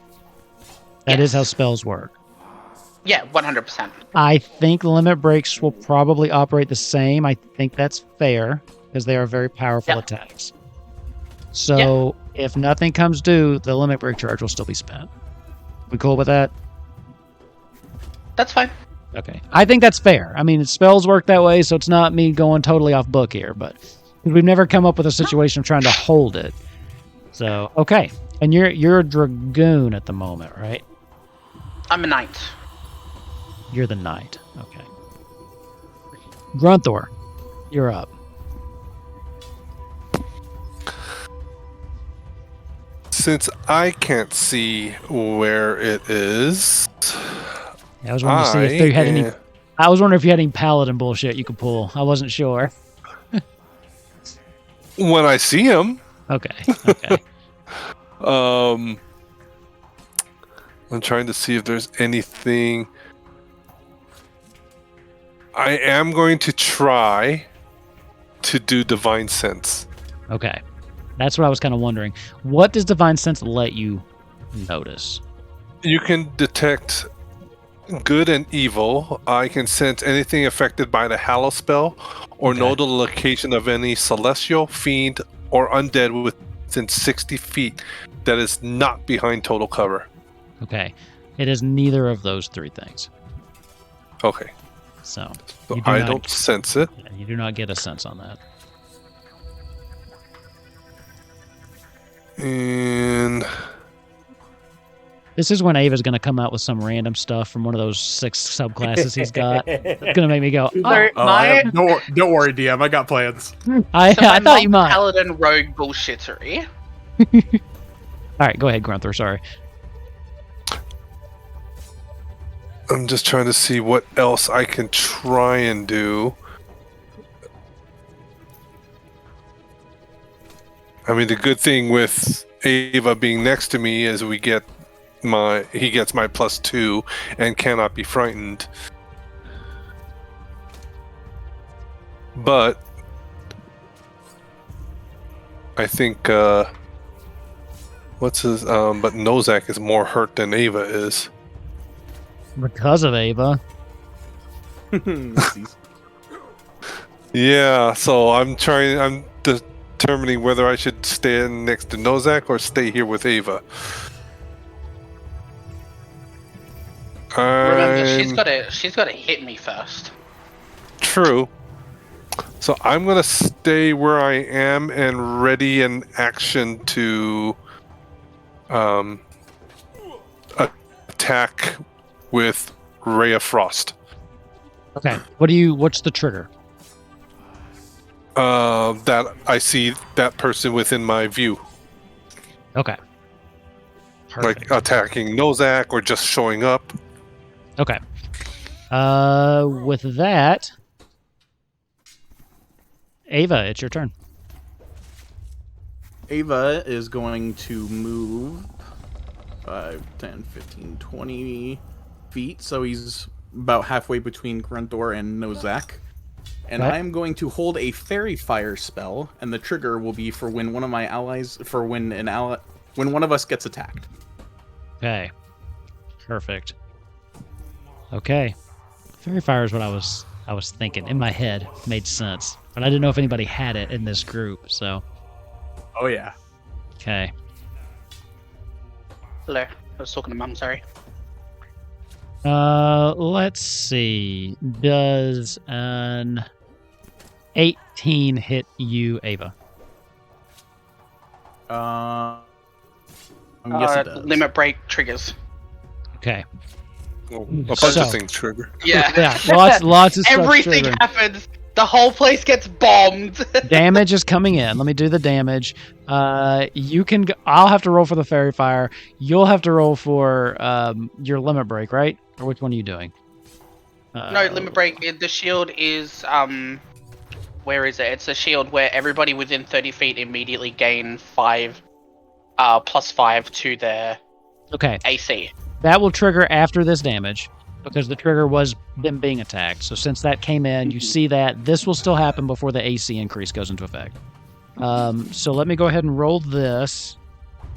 That is how spells work. Yeah, 100%. I think limit breaks will probably operate the same. I think that's fair, because they are very powerful attacks. So if nothing comes due, the limit break charge will still be spent. We cool with that? That's fine. Okay. I think that's fair. I mean, spells work that way, so it's not me going totally off book here, but we've never come up with a situation of trying to hold it. So, okay. And you're a dragoon at the moment, right? I'm a knight. You're the knight. Okay. Grunthor, you're up. Since I can't see where it is, I was wondering to see if you had any. I was wondering if you had any paladin bullshit you could pull. I wasn't sure. When I see him. Okay. Okay. I'm trying to see if there's anything. I am going to try to do Divine Sense. Okay. That's what I was kind of wondering. What does Divine Sense let you notice? You can detect good and evil. I can sense anything affected by the Hallow spell, or know the location of any celestial, fiend, or undead within 60 feet that is not behind total cover. Okay. It is neither of those three things. Okay. So I don't sense it. You do not get a sense on that. And this is when Ava's going to come out with some random stuff from one of those 6 subclasses he's got. It's going to make me go, don't worry, DM. I got plans. I thought you might. Paladin rogue bullshittery. All right, go ahead, Grunthor. Sorry. I'm just trying to see what else I can try and do. I mean, the good thing with Ava being next to me is he gets my +2 and cannot be frightened. But I think but Nozak is more hurt than Ava is. Because of Ava. Yeah, so I'm determining whether I should stand next to Nozak or stay here with Ava. Remember, she's got to hit me first. True. So I'm gonna stay where I am and ready an action to attack with Ray of Frost. Okay. What's the trigger? That I see that person within my view. Okay. Perfect. Like attacking Nozak or just showing up. Okay. With that, Ava, it's your turn. Ava is going to move 5, 10, 15, 20 feet. So he's about halfway between Gruntor and Nozak. And Okay. I'm going to hold a fairy fire spell, and the trigger will be for when one of my allies, when one of us gets attacked. Okay. Perfect. Okay. Fairy fire is what I was thinking in my head. Made sense, but I didn't know if anybody had it in this group. So Oh yeah. okay. Hello. I was talking to Mum, sorry. Let's see. Does an 18 hit you, Ava? Yes, it does. Limit break triggers. Okay. A bunch So- of things trigger. Yeah. Yeah, lots of stuff Everything triggering. happens. The whole place gets bombed. Damage is coming in. Let me do the damage. You can. I'll have to roll for the fairy fire. You'll have to roll for your limit break, right? Or which one are you doing? No, limit break. The shield is where is it? It's a shield where everybody within 30 feet immediately gain 5, +5 to their Okay, AC. that will trigger after this damage because the trigger was them being attacked. So since that came in, you see that this will still happen before the AC increase goes into effect. So let me go ahead and roll this.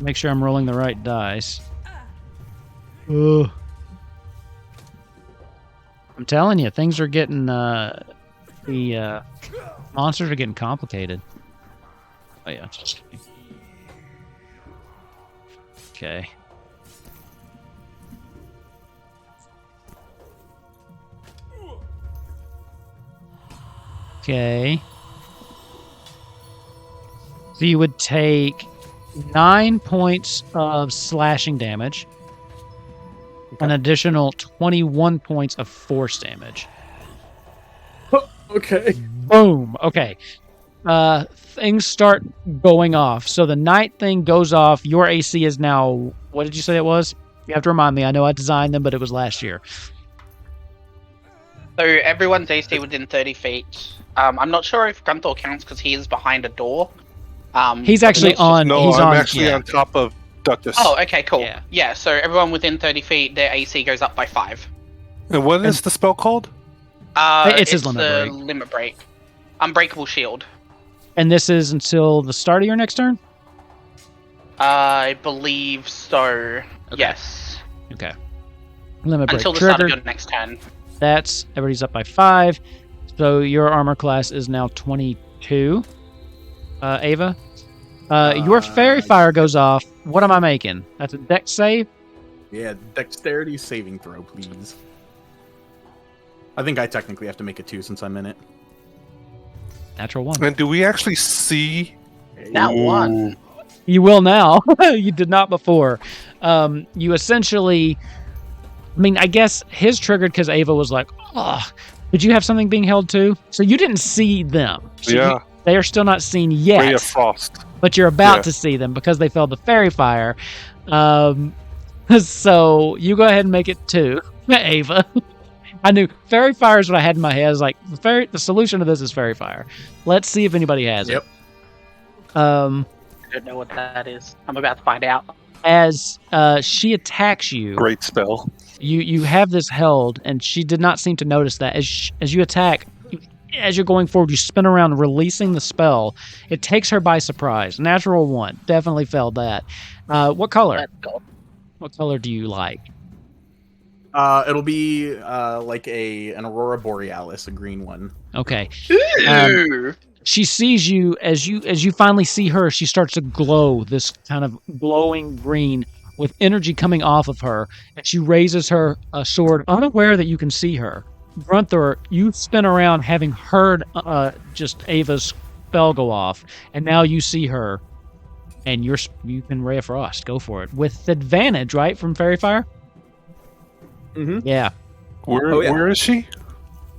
Make sure I'm rolling the right dice. Ugh. I'm telling you, things are getting the monsters are getting complicated. Oh yeah. Okay. Okay. So you would take 9 points of slashing damage, an additional 21 points of force damage. Okay. Boom. Okay. Things start going off. So the night thing goes off. Your AC is now, what did you say it was? You have to remind me. I know I designed them, but it was last year. So everyone's AC within 30 feet. I'm not sure if Gunthor counts because he is behind a door. He's actually on. No, he's I'm on, actually yeah. on top of Duchess. Oh, okay, cool. Yeah. Yeah, so everyone within 30 feet, their AC goes up by 5. And what is the spell called? It's his limit the break. limit break. Unbreakable shield. And this is until the start of your next turn? I believe so. Okay. Yes. Okay. Limit break Until the start triggered. of your next turn. That's everybody's up by 5. So your armor class is now 22. Ava, your fairy fire goes off. What am I making? That's a dex save. Yeah, dexterity saving throw, please. I think I technically have to make it 2 since I'm in it. Natural 1. And do we actually see? That one. You will now. You did not before. You essentially. I mean, I guess his triggered because Ava was like, "Oh, did you have something being held too?" So you didn't see them. So Yeah. they are still not seen yet. Ray of Frost. But you're about Yeah. to see them because they fell the fairy fire. So you go ahead and make it 2, Ava. I knew fairy fire is what I had in my head. I was like, the solution to this is fairy fire. Let's see if anybody has Yep. it. I don't know what that is. I'm about to find out. As she attacks you, Great spell. you have this held, and she did not seem to notice that. As you attack, as you're going forward, you spin around, releasing the spell. It takes her by surprise. Natural 1. Definitely failed that. What color? Let's go. What color do you like? It'll be like an aurora borealis, a green one. Okay. Ooh. She sees you as you finally see her. She starts to glow, this kind of glowing green with energy coming off of her, and she raises her sword, unaware that you can see her. Grunthor, you spin around, having heard just Ava's spell go off, and now you see her, and you can Ray of Frost. Go for it with advantage, right, from Fairy Fire? Mm-hmm. Yeah. Where is she?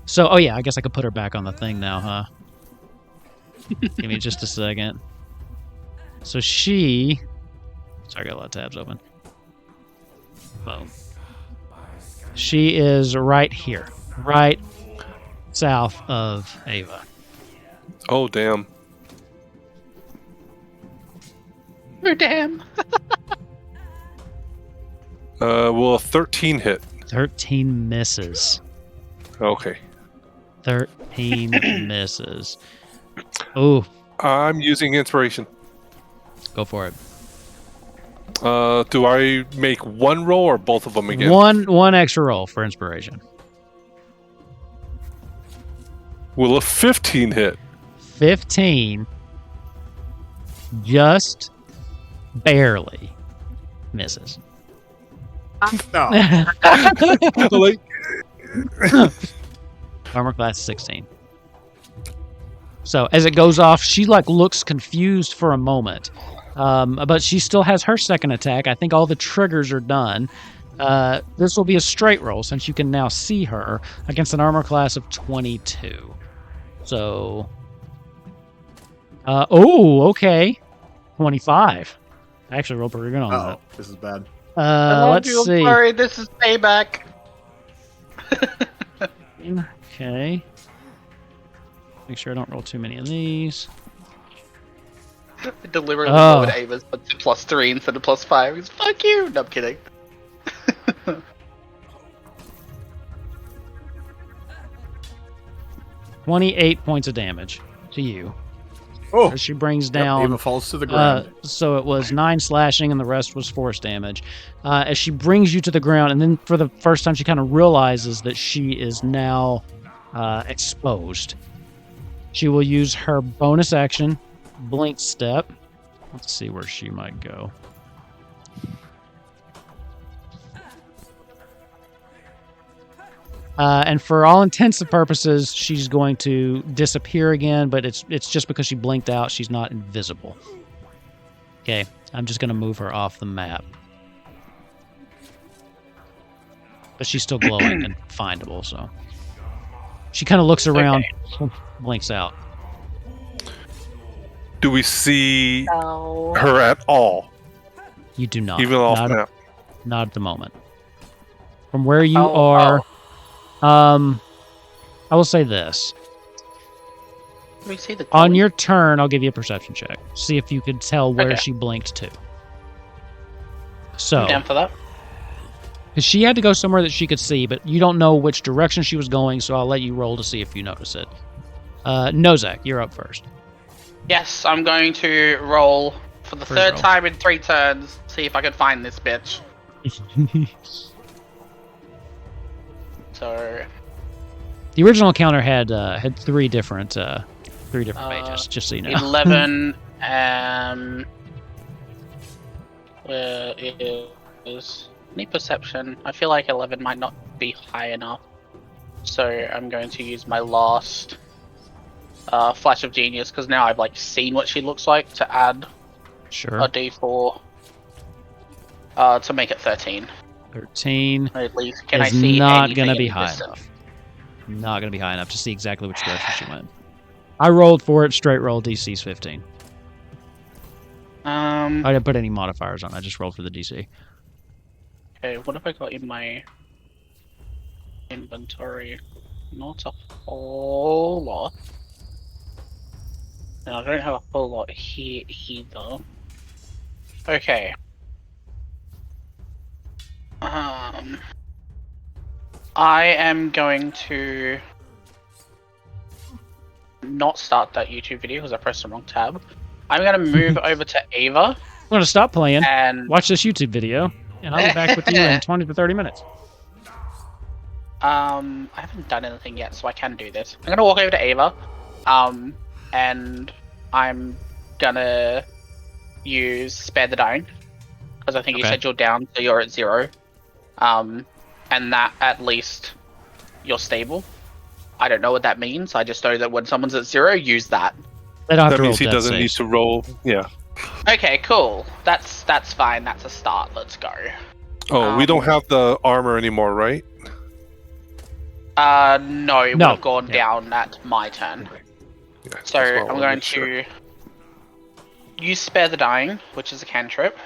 So, oh yeah, I guess I could put her back on the thing now, huh? Give me just a second. So she... Sorry, I got a lot of tabs open. Boom. She is right here. Right south of Ava. Oh, damn. Oh, damn. Will a 13 hit? 13 misses. Okay. 13 misses. Ooh, I'm using inspiration. go for it. Do I make one roll or both of them again? One extra roll for inspiration. Will a 15 hit? 15 just barely misses. No. Like, Armor class 16. So as it goes off, she like looks confused for a moment, but she still has her second attack. I think all the triggers are done. This will be a straight roll since you can now see her against an armor class of 22. So, okay, 25. I actually rolled pretty good on Oh, this is bad. that. Let's I'm see. sorry, this is payback. Okay. Make sure I don't roll too many of these. I deliberately Oh. lowered Ava's but to +3 instead of +5. He's fuck you. No, I'm kidding. 28 points of damage to you. Oh, As she brings yep, down. Ava falls to the ground. So it was 9 slashing and the rest was force damage. As she brings you to the ground, and then for the first time she kind of realizes that she is now exposed. She will use her bonus action, blink step. Let's see where she might go. And for all intents and purposes, she's going to disappear again, but it's just because she blinked out. She's not invisible. Okay, I'm just going to move her off the map. But she's still glowing and findable, so. She kind of looks around, blinks out. do we see No. her at all? You do not. Even off not, map? not at the moment. From where you Oh, are, I will say this. Let me see the On color. your turn, I'll give you a perception check. See if you could tell where Okay. she blinked to. So, I'm down for that. because she had to go somewhere that she could see, but you don't know which direction she was going, so I'll let you roll to see if you notice it. Nozak, you're up first. Yes, I'm going to roll for the First third roll. time in 3 turns. See if I can find this bitch. So The original counter had 3 different pages, just so you know. 11. Where is any perception? I feel like 11 might not be high enough. So I'm going to use my last flash of genius because now I've like seen what she looks like to add Sure. a D4 to make it 13. 13 At least can I is see not anything going to be in high distance? enough. Not going to be high enough to see exactly which direction she went. I rolled for it, straight roll, DC's 15. I didn't put any modifiers on. I just rolled for the DC. Okay, what have I got in my inventory? Not a whole lot. And I don't have a whole lot here either. Okay. I am going to not start that YouTube video because I pressed the wrong tab. I'm going to move over to Ava I'm going to stop playing, and watch this YouTube video, and I'll be back with you in 20 to 30 minutes. I haven't done anything yet, so I can do this. I'm gonna walk over to Ava, and I'm gonna use Spare the Dying, because I think you Okay. said you're down, so you're at 0. And that, at least, you're stable. I don't know what that means, I just know that when someone's at 0, use that. They don't have That to roll means he death doesn't need saves. to roll. Yeah. Okay, cool. That's fine, that's a start, let's go. Oh, we don't have the armor anymore, right? No, it would No. have gone Yeah. down at my turn. Yeah, So that's what I I'm wanted going make sure. to use Spare the Dying, which is a cantrip,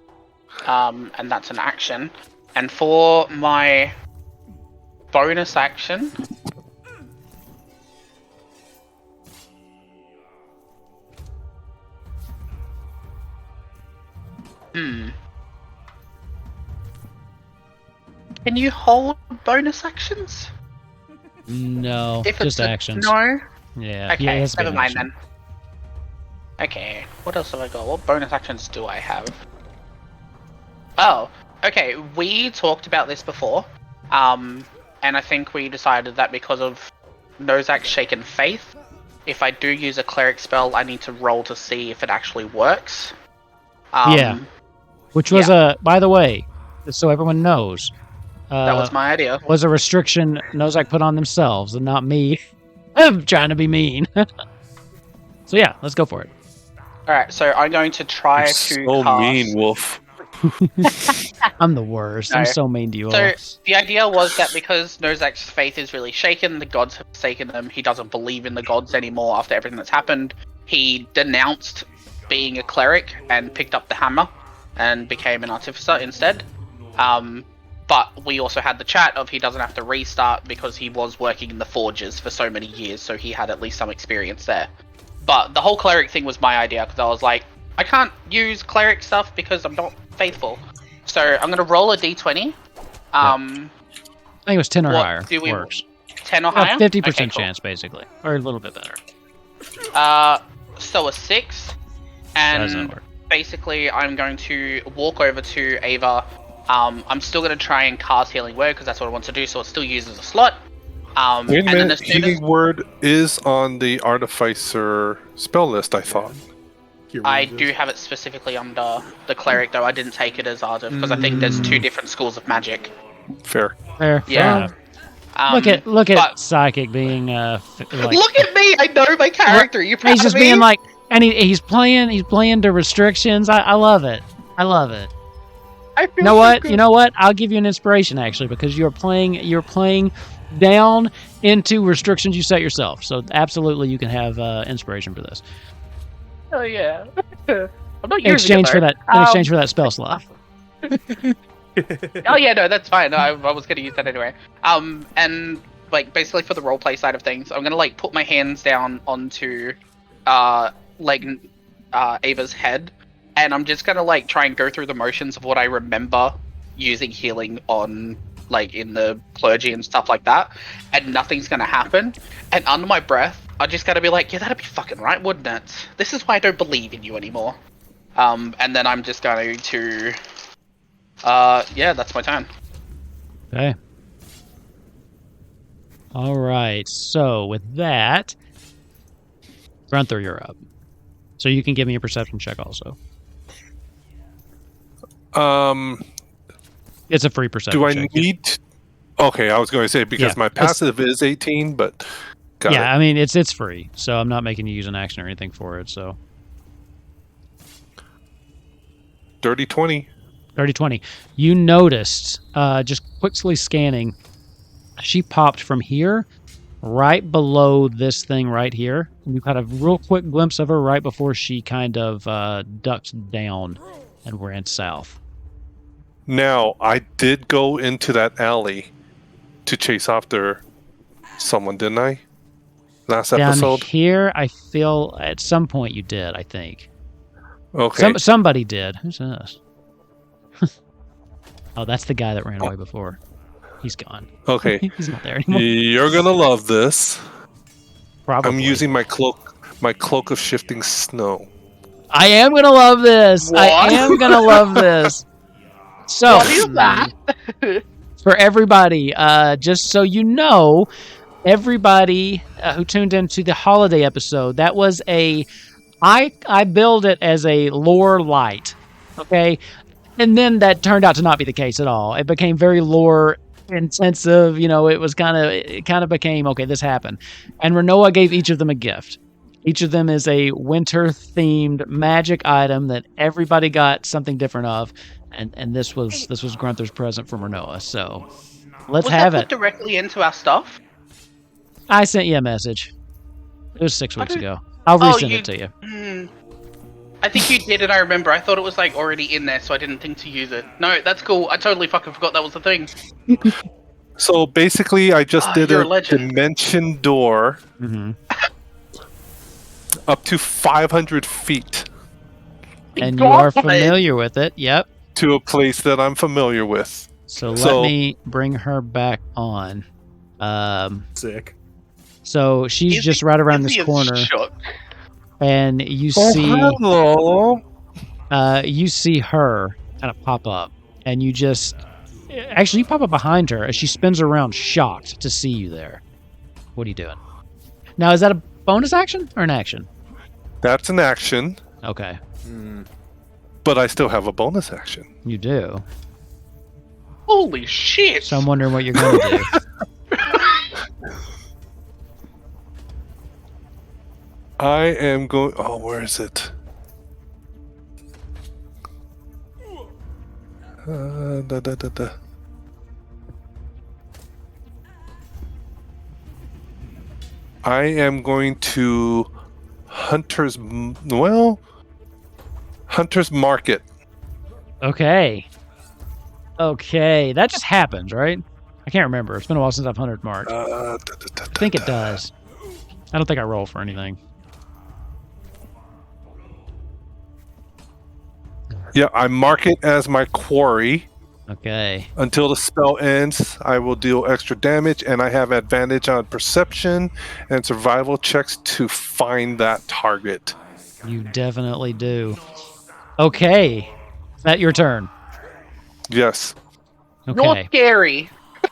and that's an action. And for my bonus action, Can you hold bonus actions? No, If just it's actions. No. Yeah. Okay, it has to be never an mind action. then. Okay, what else have I got? What bonus actions do I have? Oh, okay. We talked about this before, and I think we decided that because of Nozak's Shaken Faith, if I do use a cleric spell, I need to roll to see if it actually works. Yeah. Which was by the way, just so everyone knows, that was my idea. was a restriction Nozak put on themselves and not me. I'm trying to be mean. So yeah, let's go for it. All right, so I'm going to try You're to so cast. mean, Wolf. I'm the worst. No. I'm so mean to you all. So the idea was that because Nozak's faith is really shaken, the gods have forsaken him. He doesn't believe in the gods anymore after everything that's happened. He denounced being a cleric and picked up the hammer and became an artificer instead. But we also had the chat of he doesn't have to restart because he was working in the forges for so many years, so he had at least some experience there. But the whole cleric thing was my idea because I was like, I can't use cleric stuff because I'm not faithful. So I'm going to roll a d20. I think it was 10 or what higher. do we- Works. 10 or higher? 50% Okay, cool. chance, basically. Or a little bit better. So a 6. How does that And work? basically I'm going to walk over to Ava. I'm still going to try and cast Healing Word because that's what I want to do, so it still uses a slot. Wait a and then minute, as soon as Healing Word is on the Artificer spell list, I thought. I do have it specifically under the cleric, though I didn't take it as Ardiv because I think there's 2 different schools of magic. Fair. Fair Yeah. enough. Look at but- Psychic being like, Look at me! I know my character. You proud he's just of me? being like, and he's playing to restrictions. I love it. I love it. I feel You know so what? good. You know what? I'll give you an inspiration actually because you're playing down into restrictions you set yourself. So absolutely, you can have inspiration for this Oh yeah. I'm not in using exchange it, for though. that. In exchange for that spell slot. Oh yeah, no, that's fine. I was gonna use that anyway. And like basically for the roleplay side of things, I'm gonna like put my hands down onto, Ava's head, and I'm just gonna like try and go through the motions of what I remember using healing on, like in the clergy and stuff like that, and nothing's gonna happen. And under my breath, I just gotta be like, yeah, that'd be fucking right, wouldn't it? This is why I don't believe in you anymore. And then I'm just going to. Yeah, that's my turn. Okay. All right. So with that, Grunther, you're up. So you can give me a perception check also. It's a free perception Do I check. need... Okay, I was going to say, because Yeah, my passive is 18, but... Got Yeah, it. I mean it's free, so I'm not making you use an action or anything for it. So Dirty 20. 30-20. You noticed, just quickly scanning, she popped from here right below this thing right here. And you got a real quick glimpse of her right before she kind of ducked down and ran south. Now, I did go into that alley to chase after someone, didn't I? Last Down episode? here, I feel at some point you did, I think. Okay. Somebody did. Who's this? Oh, that's the guy that ran away before. He's gone. Okay. He's not there anymore. You're going to love this. Probably. I'm using my cloak of shifting snow. I am gonna love this. I What? am gonna love this. So, What is that? for everybody, just so you know, everybody who tuned into the holiday episode, that was I billed it as a lore light, okay, and then that turned out to not be the case at all. It became very lore intensive. You know, it kind of became okay. This happened, and Renoa gave each of them a gift. Each of them is a winter-themed magic item that everybody got something different of, and this was Grunther's present from Renoa. So let's Was have that it. put directly into our stuff? I sent you a message. It was 6 weeks did- ago. I'll Oh, resend you- it to you. I think you did, and I remember. I thought it was like already in there, so I didn't think to use it. No, that's cool. I totally fucking forgot that was the thing. So basically, I just did you're a a legend. dimension door Mm-hmm. up to 500 feet. And you are God! familiar with it. Yep. To a place that I'm familiar with. So let So- me bring her back on. Sick. So she's Izzy- just right around Izzy this is corner, shook. and you Oh, see hello. you see her kind of pop up, and you just actually you pop up behind her as she spins around, shocked to see you there. What are you doing? Now, is that a bonus action or an action? That's an action, Okay, but I still have a bonus action. you do. Holy shit! So I'm wondering what you're going to do. I am going. Oh, where is it? Da, da, da, da. I am going to Hunter's Market. Okay. Okay, that just happens, right? I can't remember. It's been a while since I've hunted Mark. I think it does. I don't think I roll for anything. Yeah, I mark it as my quarry. Okay. Until the spell ends, I will deal extra damage, and I have advantage on perception and survival checks to find that target. You definitely do. Okay. Is that your turn? Yes. You're Okay. scary.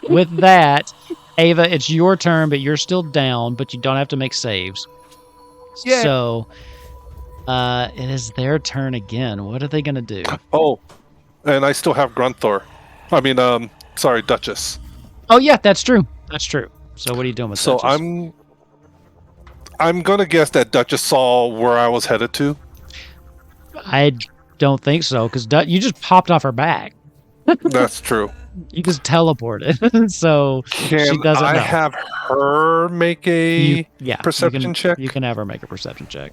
With that, Ava, it's your turn, but you're still down, but you don't have to make saves. Yeah. So, it is their turn again. What are they going to do? Oh, and I still have Grunthor. I mean, sorry, Duchess. Oh, yeah, that's true. That's true. So what are you doing with So Duchess? I'm gonna guess that Duchess saw where I was headed to. I don't think so, because you just popped off her back. That's true. You just teleported. So she Can doesn't I know. have her make a perception check? You can have her make a perception check.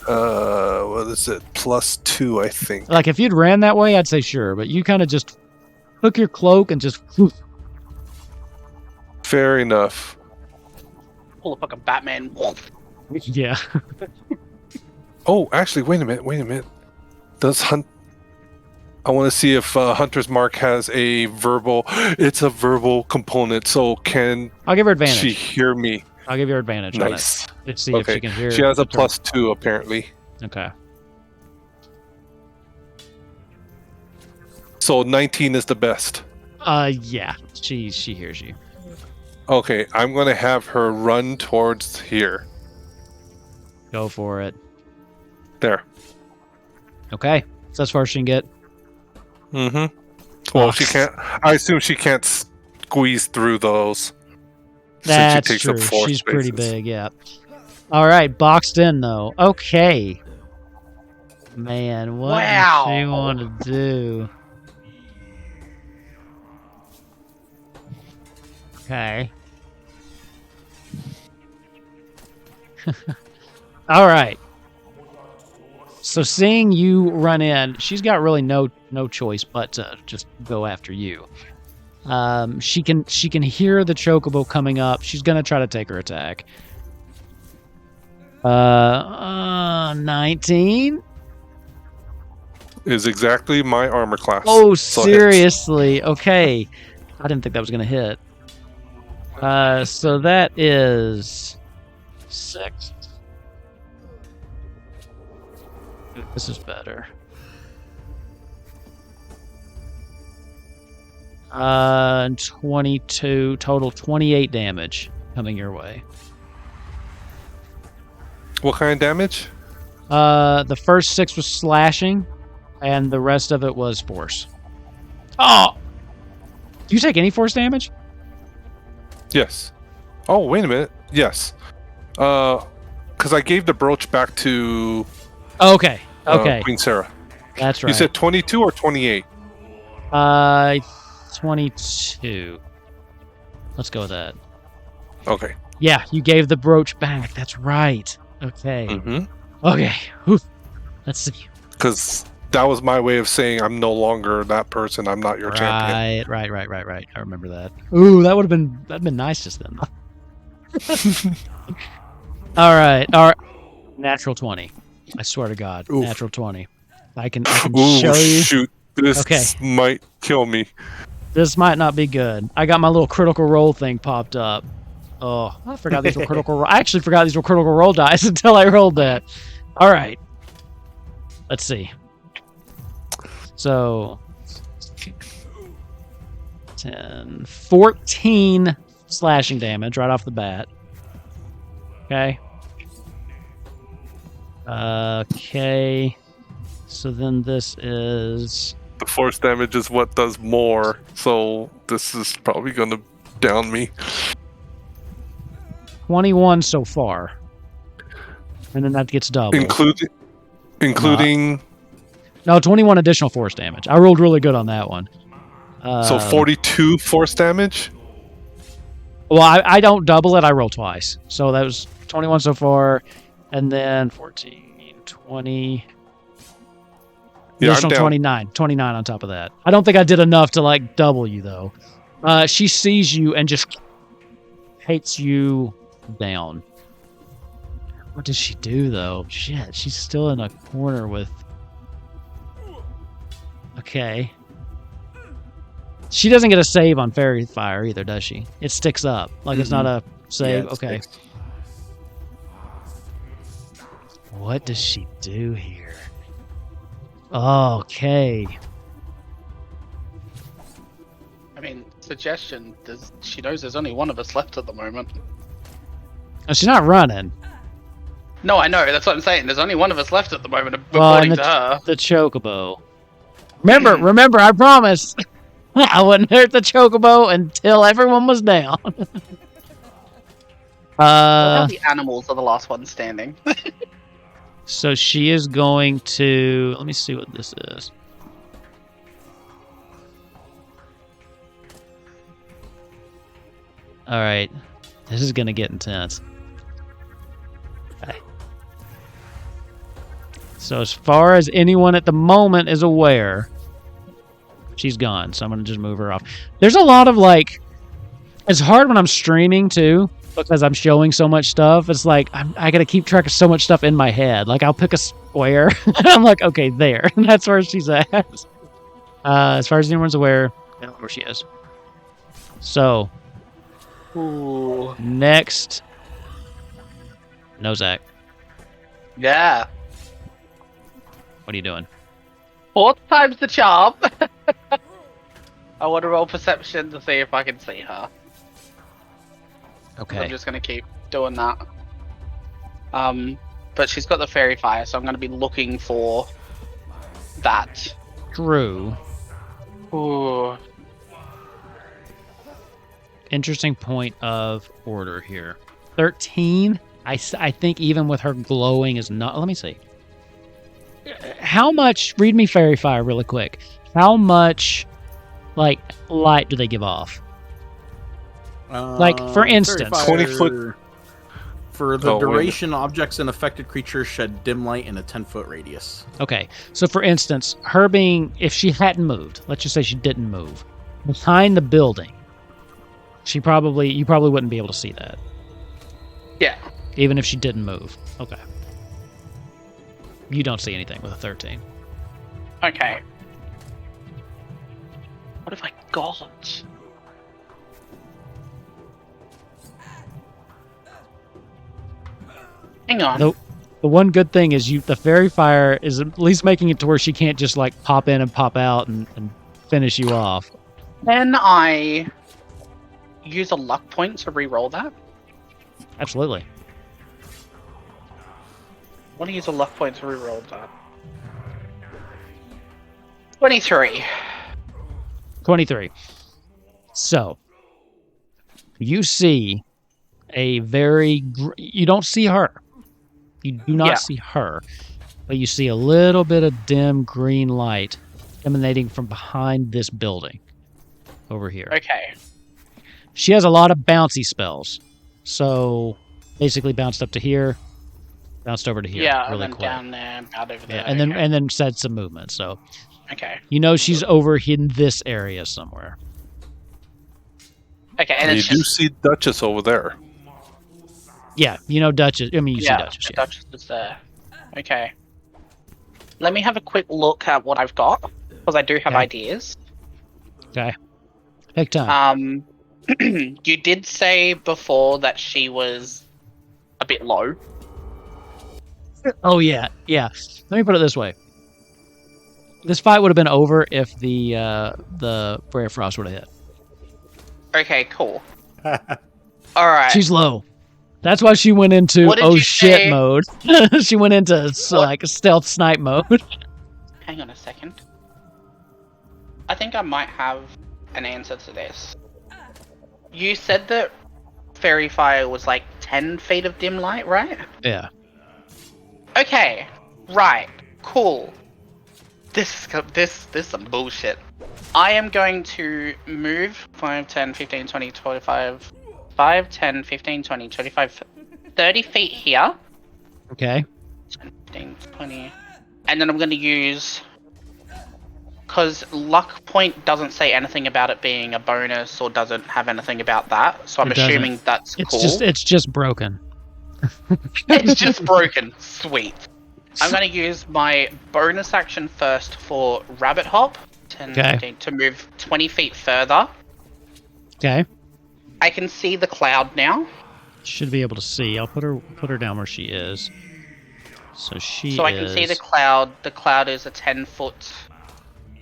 What is it? +2, I think. Like, if you'd ran that way, I'd say sure, but you kind of just took your cloak and just... Fair enough. Pull a fucking Batman. Yeah. Oh, actually, wait a minute. Does Hunt... I want to see if Hunter's Mark has a verbal... It's a verbal component, so can I'll give her advantage. she hear me? I'll give you advantage Nice. on it. Let's see if she can hear. She has a the turn. +2, apparently. Okay. So 19 is the best. Yeah. She hears you. Okay, I'm going to have her run towards here. Go for it. There. Okay. So as far as she can get. Mm-hmm. Well, Oh. she can't... I assume she can't squeeze through those. That's since she takes true. up 4 She's pretty spaces. big, yeah. All right, boxed in though. Okay. Man, what does she Wow. want to do? Okay. All right. So seeing you run in, she's got really no choice but to just go after you. She can hear the chocobo coming up. She's gonna try to take her attack. 19. Is exactly my armor class. Oh, So it hits. seriously? Okay. I didn't think that was gonna hit. So that is 6. This is better. 22 total, 28 damage coming your way. What kind of damage? The first 6 was slashing, and the rest of it was force. Oh! Do you take any force damage? Yes. Oh, wait a minute. Yes. Because I gave the brooch back to Okay. Okay. Queen Sarah. That's right. You said 22 or 28? 22. Let's go with that. Okay. Yeah, you gave the brooch back. That's right. Okay. Mm-hmm. Okay. Whew. Let's see. Because that was my way of saying I'm no longer that person. I'm not your champion. Right. I remember that. Ooh, that'd been nice just then. All right. Natural 20. I swear to God. Oof. Natural 20. I can Ooh, show you. shoot. This Okay. might kill me. This might not be good. I got my little critical roll thing popped up. Oh, I forgot these were critical. I actually forgot these were critical roll dice until I rolled that. All right. Let's see. So 10, 14 slashing damage right off the bat. Okay. Okay. So then this is The force damage is what does more, so this is probably going to down me. 21 so far. And then that gets doubled. Including No, 21 additional force damage. I rolled really good on that one. so 42 force damage? Well, I don't double it. I roll twice. So that was 21 so far. And then 14, 20. Yeah, I'm Additional down. 29. 29 on top of that. I don't think I did enough to, like, double you, though. She sees you and just hates you down. What does she do, though? Shit, she's still in a corner with... Okay. She doesn't get a save on Fairy Fire either, does she? It sticks up. Like, it's not a save? Yeah, it Okay. sticks. What does she do here? Okay. I mean, suggestion. She knows there's only one of us left at the moment. Oh, she's not running. No, I know. That's what I'm saying. There's only one of us left at the moment, Well, according and to her. the chocobo. Remember, I promised I wouldn't hurt the chocobo until everyone was down. The animals are the last ones standing. So she is going to... Let me see what this is. Alright. This is going to get intense. Okay. So as far as anyone at the moment is aware, she's gone. So I'm going to just move her off. There's a lot of, like... It's hard when I'm streaming, too, because I'm showing so much stuff. It's like, I got to keep track of so much stuff in my head. Like, I'll pick a square, and I'm like, okay, there. And that's where she's at. As far as anyone's aware, I don't know where she is. So, Ooh. next, Nozak. Yeah. What are you doing? 4th time's the charm. I want to roll perception to see if I can see her. Okay. I'm just going to keep doing that. But she's got the fairy fire, so I'm going to be looking for that. Drew. Ooh. Interesting point of order here. 13, I think even with her glowing is not... Let me see. How much... Read me Fairy Fire really quick. How much, like, light do they give off? Like, for instance... 20 foot- For the Oh, wait a minute. duration, objects and affected creatures shed dim light in a 10-foot radius. Okay, so for instance, her being... If she hadn't moved, let's just say she didn't move, behind the building, you probably wouldn't be able to see that. Yeah. Even if she didn't move. Okay. You don't see anything with a 13. Okay. What have I got? Hang on. The one good thing is the fairy fire is at least making it to where she can't just like pop in and pop out and finish you off. Can I use a luck point to re-roll that? Absolutely. I want to use a luck point to re-roll that. 23. 23. So, you see a very... You don't see her. You do not see her. But you see a little bit of dim green light emanating from behind this building. Over here. Okay. She has a lot of bouncy spells. So, basically bounced up to here, bounced over to here Yeah, really and then quick. down there, out over there. Yeah, and then said some movement. So, Okay. you know she's over in this area somewhere. Okay, and You it's do just... see Duchess over there. Yeah, you know Duchess. I mean, you see Yeah, Duchess. the Yeah. Duchess is there. Okay. Let me have a quick look at what I've got, because I do have Okay. ideas. Okay. Take time. You did say before that she was a bit low. Oh yeah, yeah. Let me put it this way. This fight would have been over if the Fray of Frost would have hit. Okay, cool. Alright. She's low. That's why she went into What did oh you shit say? mode. She went into like stealth snipe mode. Hang on a second. I think I might have an answer to this. You said that Fairy Fire was like 10 feet of dim light, right? Yeah. Okay, right, cool. This is some bullshit. I am going to move 5, 10, 15, 20, 25, 5, 10, 15, 20, 25, 30 feet here. Okay. 10, 15, 20. And then I'm going to use... Because Luck Point doesn't say anything about it being a bonus or doesn't have anything about that. So I'm It doesn't. assuming that's It's cool. it's just broken. It's just broken. Sweet. I'm going to use my bonus action first for Rabbit Hop. 10, Okay. 15, to move 20 feet further. Okay. I can see the cloud now. Should be able to see. I'll put her down where she is. So she So I can see the cloud. The cloud is a 10-foot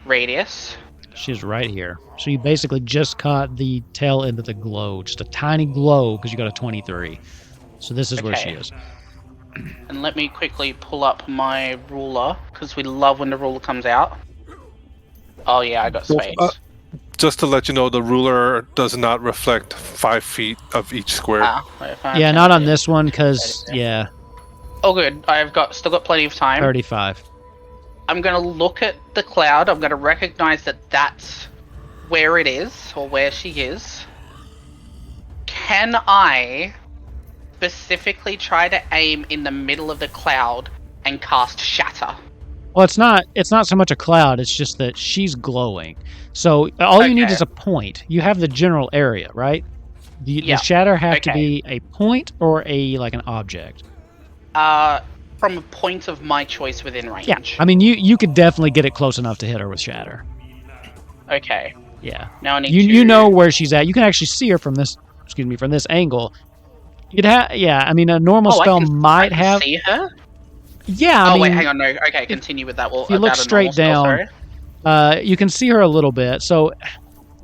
radius. She's right here. So you basically just caught the tail end of the glow. Just a tiny glow because you got a 23. So this is where she Okay. is. And let me quickly pull up my ruler, because we love when the ruler comes out. Oh yeah, I got spades. Just to let you know, the ruler does not reflect 5 feet of each square. Wait, Yeah, not on this one because, yeah, Oh good, I've still got plenty of time. 35. I'm going to look at the cloud. I'm going to recognize that that's where it is, or where she is. Can I specifically try to aim in the middle of the cloud and cast Shatter? Well, it's not so much a cloud. It's just that she's glowing. So all you need Okay. is a point. You have the general area, right? Yeah. The shatter have to Okay. be a point or like an object. From a point of my choice within range. Yeah. I mean, you could definitely get it close enough to hit her with shatter. Okay. Yeah. Now I need You know where she's at. You can actually see her from this. Excuse me, from this angle. You'd have. Yeah. I mean, a normal spell I might can have. see her? Yeah. I Oh mean, wait, hang on. No. Okay, continue with that. Well, if you look about a straight normal spell, down, sorry. you can see her a little bit. So,